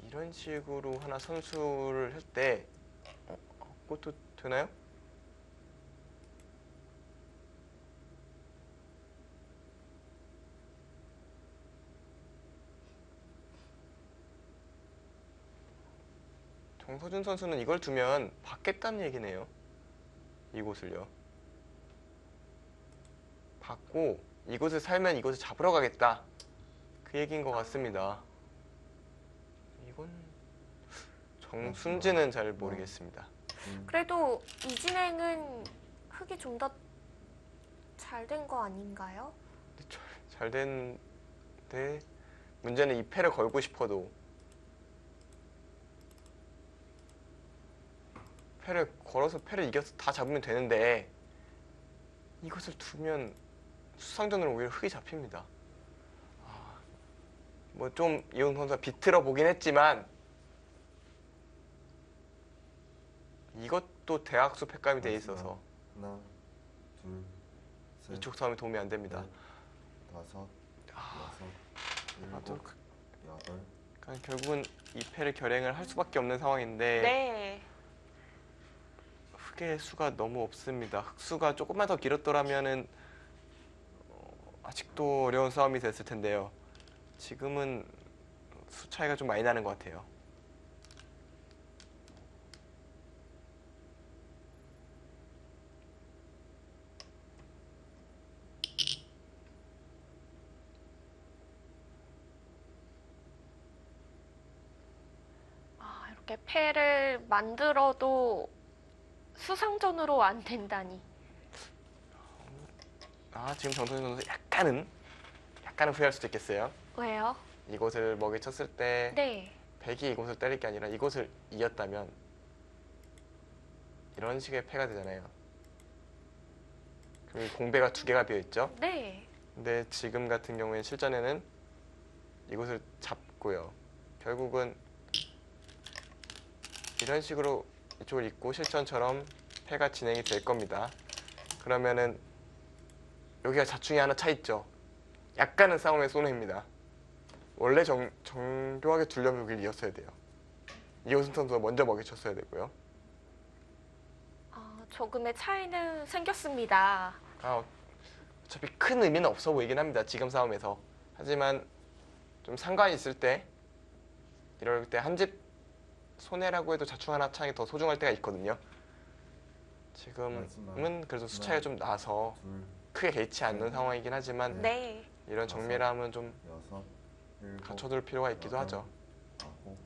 이런 식으로 하나 선수를 할 때 그것도 되나요? 정서준 선수는 이걸 두면 받겠다는 얘기네요. 이곳을요. 받고 이곳을 살면 이곳을 잡으러 가겠다. 그 얘기인 것 같습니다. 이건 정순지는 잘 모르겠습니다. 둘, 그래도 이 진행은 흑이 좀 더 잘 된 거 아닌가요? 잘 됐는데 문제는 이 패를 걸고 싶어도 패를 걸어서 패를 이겨서 다 잡으면 되는데 이것을 두면 수상전으로 오히려 흑이 잡힙니다. 뭐 좀 이용 선수가 비틀어 보긴 했지만 이것도 대학수 패감이 돼 있어서 하나, 둘, 셋, 이쪽 싸움이 도움이 안 됩니다. 넷, 다섯, 여섯, 또 일곱, 여덟, 그러니까 결국은 이 패를 결행을 할 수밖에 없는 상황인데 네. 흑의 수가 너무 없습니다. 흑수가 조금만 더 길었더라면은 아직도 어려운 싸움이 됐을 텐데요. 지금은 수 차이가 좀 많이 나는 것 같아요. 이렇게 패를 만들어도 수상전으로 안 된다니. 지금 정선희 선수 약간은 후회할 수도 있겠어요. 왜요? 이곳을 먹이 쳤을 때 네. 백이 이곳을 때릴 게 아니라 이곳을 이었다면 이런 식의 패가 되잖아요. 그리고 공배가 두 개가 비어 있죠. 네. 근데 지금 같은 경우엔 실전에는 이곳을 잡고요. 결국은 이런 식으로 이쪽을 잇고 실전처럼 패가 진행이 될 겁니다. 그러면은 여기가 자충이 하나 차 있죠. 약간은 싸움의 손해입니다. 원래 정교하게 두려면 여기를 이었어야 돼요. 이호승 선수가 먼저 먹이쳤어야 되고요. 조금의 차이는 생겼습니다. 어차피 큰 의미는 없어 보이긴 합니다. 지금 싸움에서. 하지만 좀 상관이 있을 때 이럴 때 한 집 손해라고 해도 자충 하나 차이 더 소중할 때가 있거든요. 지금은 그래도 수 차이가 좀 나서 둘, 크게 개의치 않는 상황이긴 하지만 네. 이런 정밀함은 좀 여섯, 일곱, 갖춰둘 필요가 있기도 여덟, 하죠. 아홉,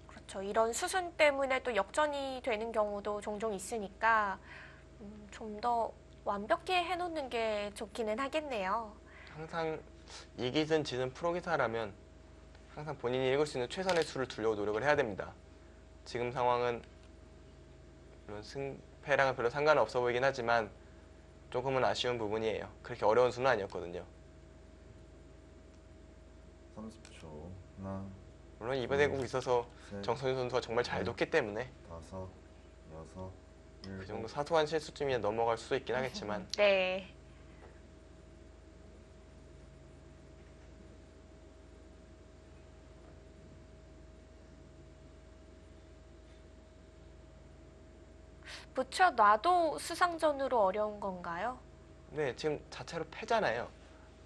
그렇죠. 이런 수순 때문에 또 역전이 되는 경우도 종종 있으니까 좀 더 완벽히 해놓는 게 좋기는 하겠네요. 항상 이기든 지든 프로기사라면 항상 본인이 읽을 수 있는 최선의 수를 두려고 노력을 해야 됩니다. 지금 상황은 물론 승패랑은 별로 상관은 없어 보이긴 하지만 조금은 아쉬운 부분이에요. 그렇게 어려운 수는 아니었거든요. 30초. 하나, 물론 이번 대국 있어서 셋, 정선희 선수가 정말 잘 뒀기 때문에 다섯, 여섯, 그 정도 일곱, 사소한 실수쯤이면 넘어갈 수도 있긴 하겠지만 네. 붙여놔도 수상전으로 어려운 건가요? 네, 지금 자체로 패잖아요.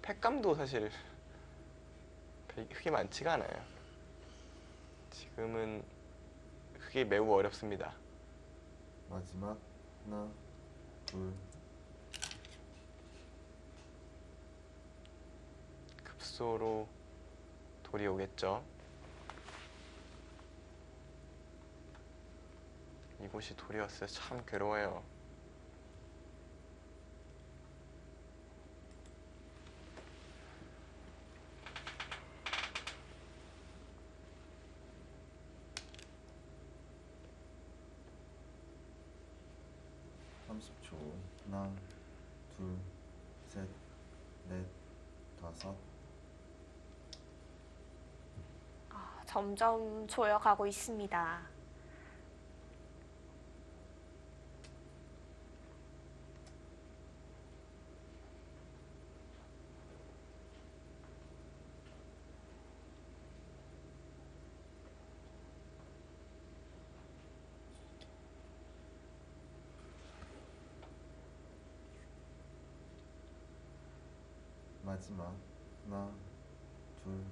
패감도 사실 흑이 많지가 않아요. 지금은 흑이 매우 어렵습니다. 마지막 하나, 둘, 급소로 돌이 오겠죠. 이곳이 돌이었어요. 참 괴로워요. 30초. 하나, 둘, 셋, 넷, 다섯. 점점 조여가고 있습니다. 마지막. 하나, 둘.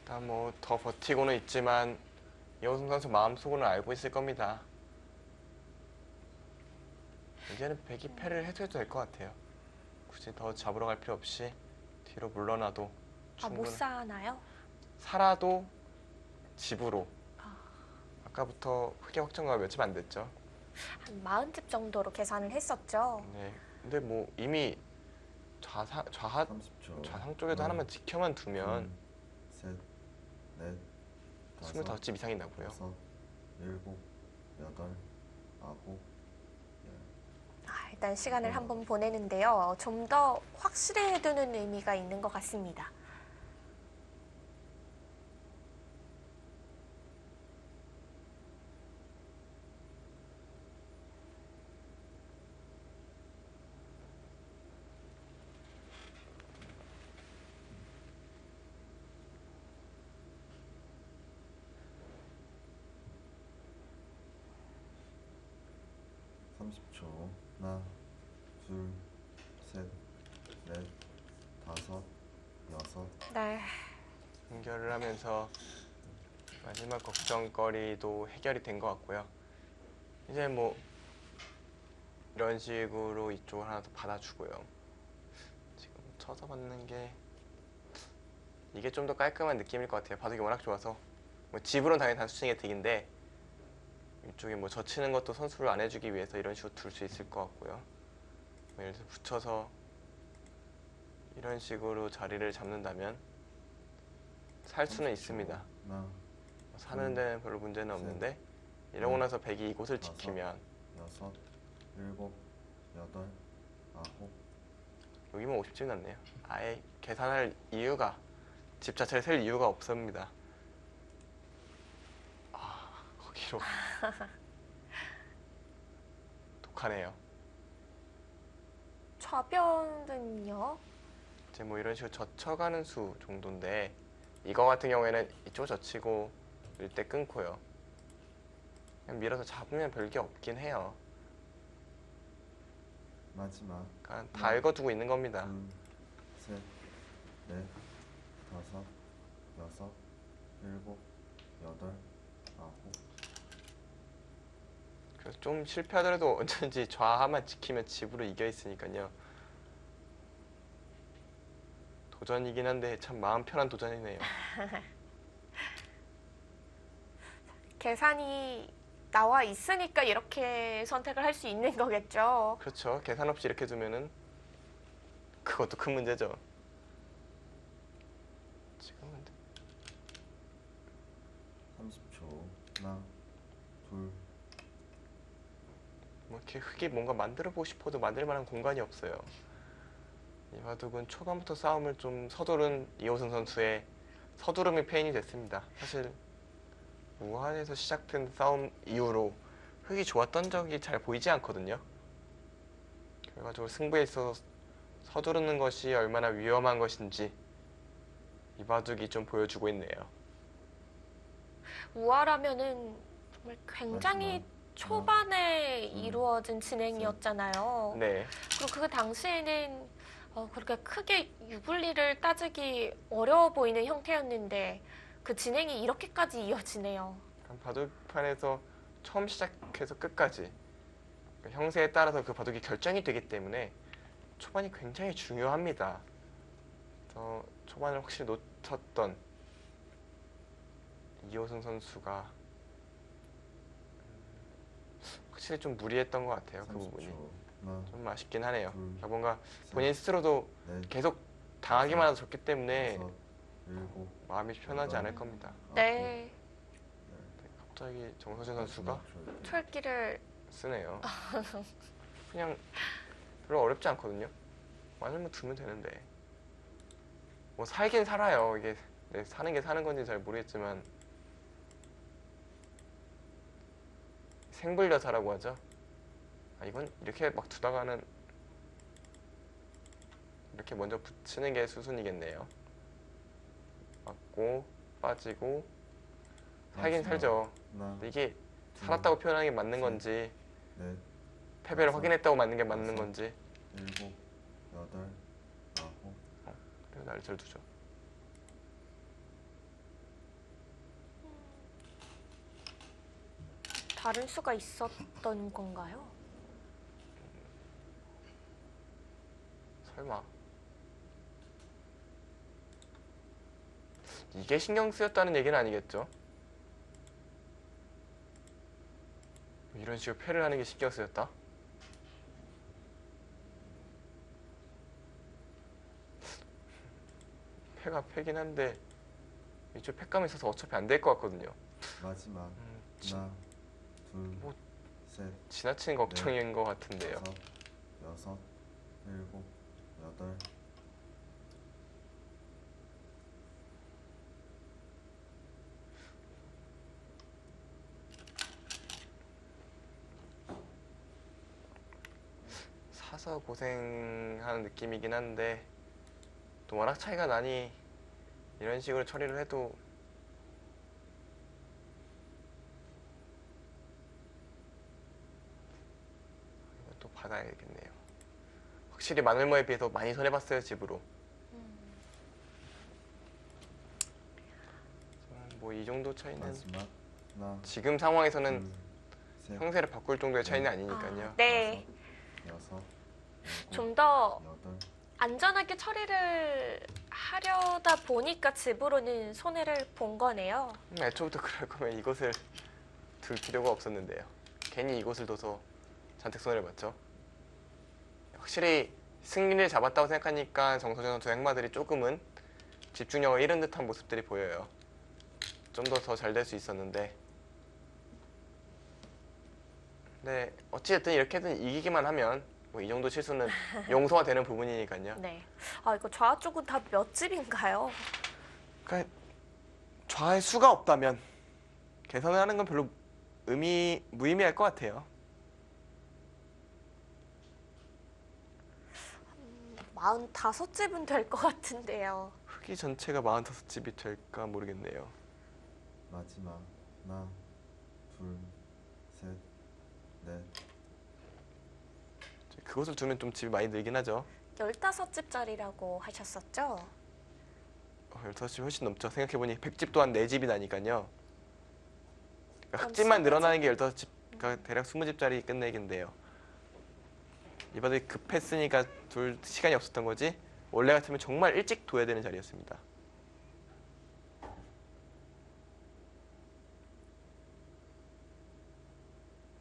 일단 뭐 더 버티고는 있지만 이호승 선수 마음속으로는 알고 있을 겁니다. 이제는 배기 패를 해도 될 것 같아요. 굳이 더 잡으러 갈 필요 없이 뒤로 물러나도 못 충분히 사나요? 살아도 집으로. 아까부터 크게 확정가 며칠 안 됐죠. 한 40집 정도로 계산을 했었죠. 네. 근데 뭐 이미 좌상 30초. 쪽에도 하나, 하나만 지켜만 두면 둘, 셋, 넷, 다섯, 25집 이상이 나고요. 여섯, 일곱, 여덟, 아홉, 열. 일단 시간을 한번 보내는데요. 좀 더 확실히 해두는 의미가 있는 것 같습니다. 초 하나, 둘, 셋, 넷, 다섯, 여섯. 네. 연결을 하면서 마지막 걱정거리도 해결이 된 것 같고요. 이제 뭐 이런 식으로 이쪽을 하나 더 받아주고요. 지금 쳐서 받는 게 이게 좀 더 깔끔한 느낌일 것 같아요. 바둑이 워낙 좋아서 뭐 집으로는 당연히 단수칭의 득인데 이쪽에 뭐 젖히는 것도 선수를 안 해주기 위해서 이런 식으로 둘 수 있을 것 같고요. 뭐 예를 들어 붙여서 이런 식으로 자리를 잡는다면 살 수는 있습니다. 하나, 사는 데는 별로 문제는 없는데 이러고 나서 백이 이곳을 지키면 여섯, 일곱, 여덟, 아홉. 여기면 50집 났네요. 아예 계산할 이유가 집 자체를 셀 이유가 없습니다. 거기로 독하네요. 좌변은요? 이제 뭐 이런 식으로 젖혀가는 수 정도인데 이거 같은 경우에는 이쪽 젖히고 밀 때 끊고요. 그냥 밀어서 잡으면 별게 없긴 해요. 마지막. 그러니까 다 읽어두고 있는 겁니다. 둘, 셋, 넷, 다섯, 여섯, 일곱, 여덟, 아홉. 그래서 좀 실패하더라도 언제든지 좌하만 지키면 집으로 이겨 있으니까요. 도전이긴 한데 참 마음 편한 도전이네요. 계산이 나와 있으니까 이렇게 선택을 할 수 있는 거겠죠. 그렇죠. 계산 없이 이렇게 두면은 그것도 큰 문제죠. 지금은 30초. 하나, 둘. 뭐 이렇게 흙이 뭔가 만들어 보고 싶어도 만들 만한 공간이 없어요. 이 바둑은 초반부터 싸움을 좀 서두른 이호승 선수의 서두름이 패인이 됐습니다. 사실 무한에서 시작된 싸움 이후로 흙이 좋았던 적이 잘 보이지 않거든요. 결과적으로 승부에 있어서 서두르는 것이 얼마나 위험한 것인지 이 바둑이 좀 보여주고 있네요. 우아라면은 정말 굉장히 마지막. 초반에 이루어진 진행이었잖아요. 네, 그리고 그 당시에는 그렇게 크게 유불리를 따지기 어려워 보이는 형태였는데 그 진행이 이렇게까지 이어지네요. 바둑판에서 처음 시작해서 끝까지 그 형세에 따라서 그 바둑이 결정이 되기 때문에 초반이 굉장히 중요합니다. 그래서 초반을 확실히 놓쳤던 이호승 선수가 확실히 좀 무리했던 것 같아요. 그 30초. 부분이 하나, 좀 아쉽긴 하네요. 둘, 그러니까 뭔가 셋, 본인 스스로도 넷, 계속 당하기만 해서 졌기 때문에 다섯, 일곱, 마음이 편하지 않을 겁니다. 네. 갑자기 정서진 선수가 철기를 쓰네요. 그냥 별로 어렵지 않거든요. 맞으면 두면 되는데 뭐 살긴 살아요. 이게 네, 사는 게 사는 건지 잘 모르겠지만 생불여사라고 하죠. 아, 이건 이렇게 막 두다가는 이렇게 먼저 붙이는 게 수순이겠네요. 맞고 빠지고 살긴 마지막. 살죠. 하나, 근데 이게 살았다고 표현하는 게 맞는 건지 넷, 패배를 다섯, 확인했다고 맞는 게 맞는 여섯, 건지 일곱, 여덟, 아홉, 그리고 날짜를 두죠. 다른 수가 있었던 건가요? 설마 이게 신경 쓰였다는 얘기는 아니겠죠? 이런 식으로 패를 하는 게 신경 쓰였다? 패가 패긴 한데 이쪽 패감이 있어서 어차피 안 될 것 같거든요. 마지막. 지- 하나, 둘, 뭐, 셋, 지나친 걱정인 것 같은데요. 다섯, 여섯, 일곱, 여덟, 사서 고생하는 느낌이긴 한데 또 워낙 차이가 나니 이런 식으로 처리를 해도 또 받아야겠네요. 확실히 마늘모에 비해서 많이 손해봤어요, 집으로. 뭐 이 정도 차이는 마지막. 하나, 지금 상황에서는 둘, 셋, 형세를 바꿀 정도의 차이는 아니니까요. 아, 네. 여섯, 일곱, 좀 더 여덟, 안전하게 처리를 하려다 보니까 집으로는 손해를 본 거네요. 애초부터 그럴 거면 이곳을 둘 필요가 없었는데요. 괜히 이곳을 둬서 잔뜩 손해를 봤죠. 확실히 승리를 잡았다고 생각하니까 정서준 선수 행마들이 조금은 집중력을 잃은 듯한 모습들이 보여요. 좀 더 잘 될 수 있었는데 네, 어찌됐든 이렇게든 이기기만 하면 뭐 이 정도 실수는 용서가 되는 부분이니까요. 네. 아, 이거 좌 쪽은 다 몇 집인가요? 그러니까 좌의 수가 없다면 개선을 하는 건 별로 무의미할 것 같아요. 45집은 될 것 같은데요. 흑이 전체가 45집이 될까 모르겠네요. 마지막. 하나, 둘, 셋, 넷, 그것을 두면 좀 집이 많이 늘긴 하죠. 15집짜리라고 하셨었죠? 15집 훨씬 넘죠. 생각해보니 100집 또한 4집이 나니까요. 그러니까 그럼 흑집만 20집? 늘어나는 게 15집, 그러니까 대략 20집짜리 끝내긴데요. 이번에 급했으니까 둘 시간이 없었던 거지 원래 같으면 정말 일찍 둬야 되는 자리였습니다.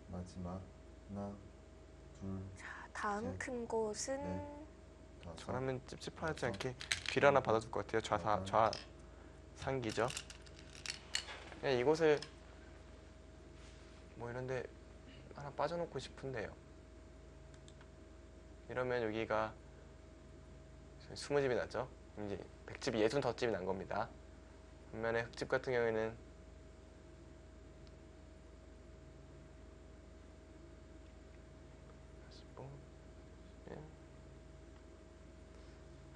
마지막. 하나, 둘, 다음 셋, 큰 곳은 네. 다섯, 저라면 찝찝하지 않게 뒤를 하나 받아줄 것 같아요. 좌상기죠. 그냥 이곳을 뭐 이런데 하나 빠져놓고 싶은데요. 이러면 여기가 20집이 나죠. 이제 100집이 65집이 난 겁니다. 반면에 흑집 같은 경우에는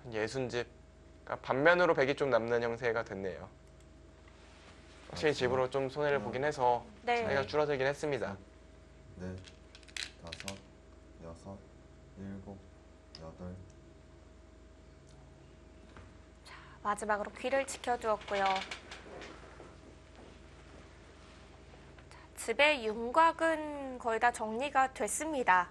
한 60집, 그러니까 반면으로 100이 좀 남는 형세가 됐네요. 확실히 집으로 좀 손해를 보긴 해서 네. 차이가 줄어들긴 했습니다. 넷, 다섯, 여섯, 일곱, 여덟, 마지막으로 귀를 지켜주었고요. 자, 집의 윤곽은 거의 다 정리가 됐습니다.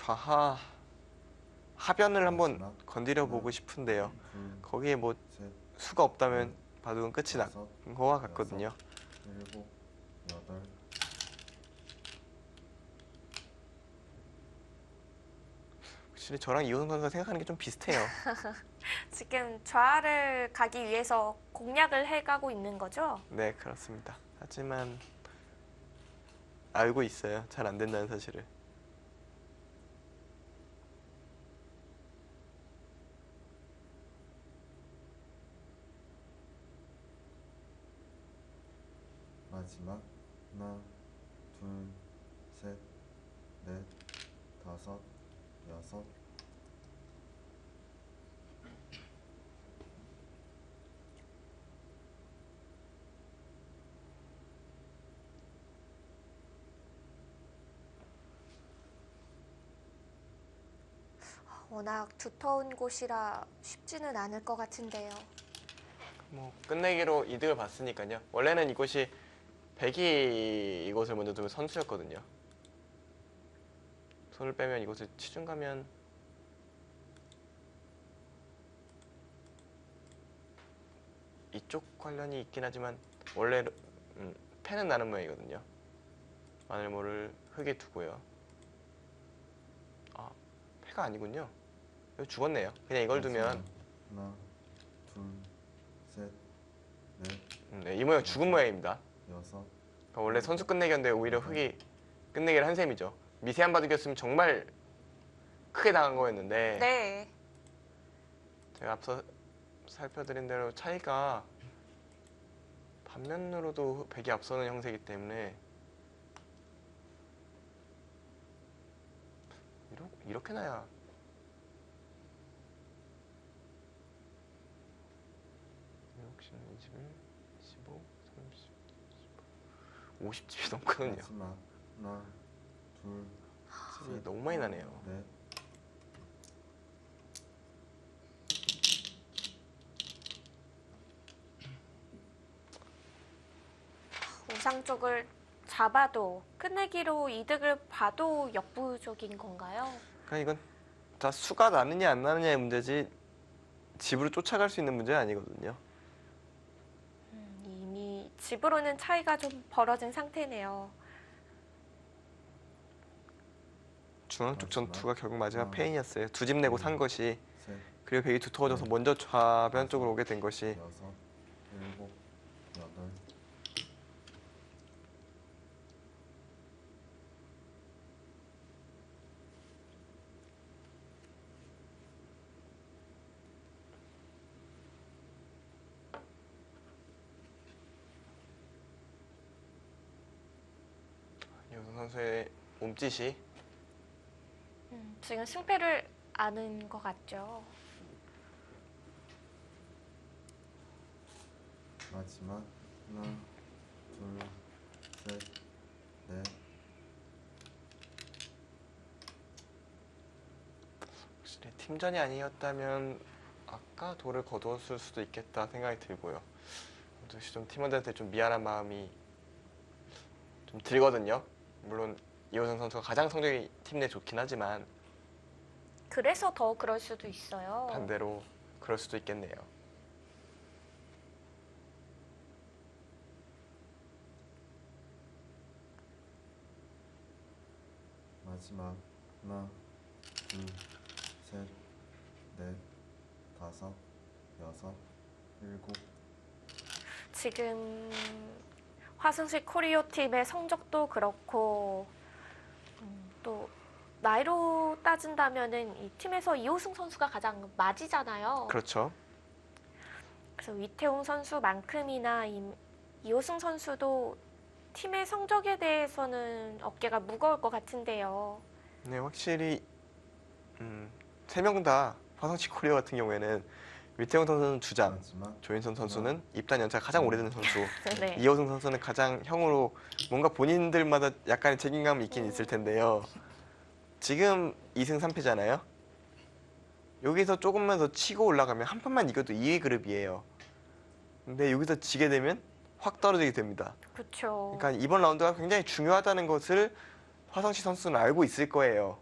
좌하 하변을 한번 마지막 건드려 보고 싶은데요. 둘, 거기에 뭐 셋, 수가 없다면 바둑은 끝이 난 다섯, 거와 같거든요. 여섯, 일곱, 여덟. 확실히 저랑 이호승 선수가 생각하는 게 좀 비슷해요. 지금 좌를 가기 위해서 공략을 해가고 있는 거죠? 네, 그렇습니다. 하지만 알고 있어요. 잘 안 된다는 사실을. 마지막 하나, 둘, 셋, 넷, 다섯, 여섯. 워낙 두터운 곳이라 쉽지는 않을 것 같은데요. 뭐 끝내기로 이득을 봤으니까요. 원래는 이곳이 백이 이곳을 먼저 두면 선수였거든요. 손을 빼면 이곳을 치중 가면 이쪽 관련이 있긴 하지만 원래 패는 나는 모양이거든요. 마늘모를 흙에 두고요. 아, 패가 아니군요. 이거 죽었네요. 그냥 이걸 두면 하나, 둘, 셋, 넷, 네, 이 모양 죽은 모양입니다. 여섯. 그러니까 원래 선수 끝내기였는데 오히려 흙이 끝내기를 한 셈이죠. 미세한 바둑이었으면 정말 크게 당한 거였는데 네. 제가 앞서 살펴드린 대로 차이가 반면으로도 백이 앞서는 형세이기 때문에 이렇게 나야 혹시 21, 15, 30, 50집이 넘거든요. 마지막 하나, 둘, 집이 너무 많이 나네요. 넷. 우상 쪽을 잡아도 끝내기로 이득을 봐도 역부족인 건가요? 그러니까 이건 다 수가 나느냐 안 나느냐의 문제지 집으로 쫓아갈 수 있는 문제는 아니거든요. 이미 집으로는 차이가 좀 벌어진 상태네요. 중앙 쪽 전투가 결국 마지막 하나, 패인이었어요. 두 집 내고 산 것이 셋, 그리고 백이 두터워져서 먼저 좌변 쪽으로 오게 된 것이 여섯, 일곱, 여덟. 이호승 선수의 몸짓이 지금 승패를 아는 것 같죠? 마지막 하나, 둘, 셋, 넷. 확실히 팀전이 아니었다면 아까 돌을 거두었을 수도 있겠다 생각이 들고요. 역시 좀 팀원들한테 좀 미안한 마음이 좀 들거든요. 물론 이호승 선수가 가장 성적이 팀 내 좋긴 하지만 그래서 더 그럴 수도 있어요. 반대로 그럴 수도 있겠네요. 마지막 하나, 둘, 셋, 넷, 다섯, 여섯, 일곱. 지금 화승식 코리오 팀의 성적도 그렇고 또 나이로 따진다면은 이 팀에서 이호승 선수가 가장 맞이잖아요. 그렇죠. 그래서 위태웅 선수만큼이나 이호승 선수도 팀의 성적에 대해서는 어깨가 무거울 것 같은데요. 네, 확실히 세 명 다 화성시 코리아 같은 경우에는 위태웅 선수는 주장, 마지막 조인선 선수는 입단 연차가 가장 오래된 선수, 네. 이호승 선수는 가장 형으로 뭔가 본인들마다 약간의 책임감이 있긴 있을 텐데요. 지금 2승 3패잖아요. 여기서 조금만 더 치고 올라가면 한 판만 이겨도 2위 그룹이에요. 근데 여기서 지게 되면 확 떨어지게 됩니다. 그렇죠. 그러니까 이번 라운드가 굉장히 중요하다는 것을 화성시 선수는 알고 있을 거예요.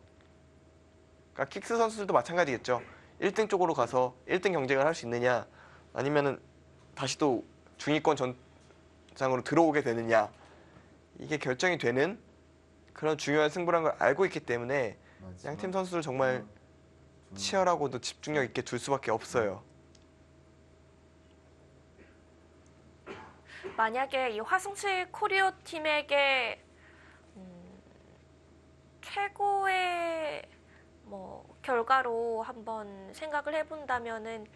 그러니까 킥스 선수들도 마찬가지겠죠. 1등 쪽으로 가서 1등 경쟁을 할 수 있느냐, 아니면은 다시 또 중위권 전장으로 들어오게 되느냐, 이게 결정이 되는 그런 중요한 승부라는 걸 알고 있기 때문에 마지막 양팀 선수들 정말 하나, 둘, 치열하고도 집중력 있게 둘 수밖에 없어요. 만약에 이 화성시 코리오 팀에게 최고의 결과로 한번 생각을 해본다면은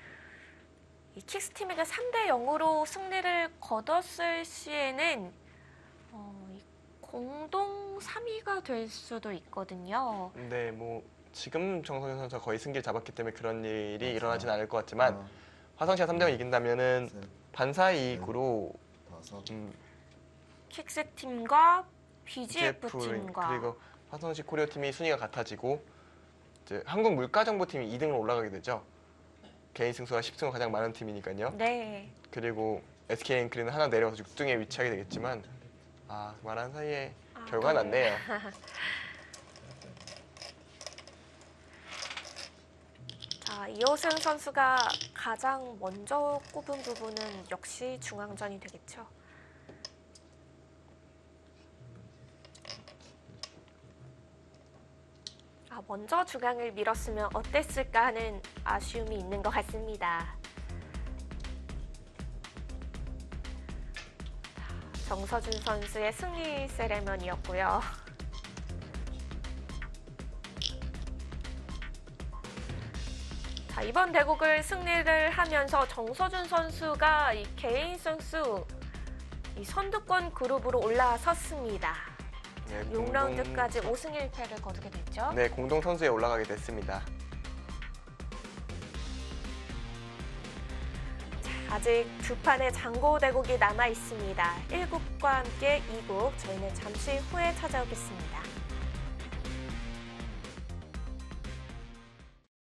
이 킥스 팀에게 3대 0으로 승리를 거뒀을 시에는 이 공동 3위가 될 수도 있거든요. 근데 뭐 지금 정성현 선수가 거의 승기를 잡았기 때문에 그런 일이 일어나진 않을 것 같지만 하나, 화성시가 3대 0 이긴다면은 셋, 반사 이익으로 다섯, 킥스 팀과 BGF BGF 팀과 그리고 화성시 코리오 팀이 순위가 같아지고 이제 한국 물가정보 팀이 2등으로 올라가게 되죠. 개인 승수가 10승으로 가장 많은 팀이니까요. 네. 그리고 SK 앵크리는 하나 내려가서 6등에 위치하게 되겠지만 말한 사이에 결과가 났네요. 자, 이호승 선수가 가장 먼저 꼽은 부분은 역시 중앙전이 되겠죠. 먼저 중앙을 밀었으면 어땠을까 하는 아쉬움이 있는 것 같습니다. 정서준 선수의 승리 세레머니였고요. 자, 이번 대국을 승리를 하면서 정서준 선수가 이 개인 승수 이 선두권 그룹으로 올라섰습니다. 네, 6라운드까지 5승 1패를 거두게 됐죠. 네, 공동 선수에 올라가게 됐습니다. 아직 두 판의 장고 대국이 남아 있습니다. 1국과 함께 2국, 저희는 잠시 후에 찾아오겠습니다.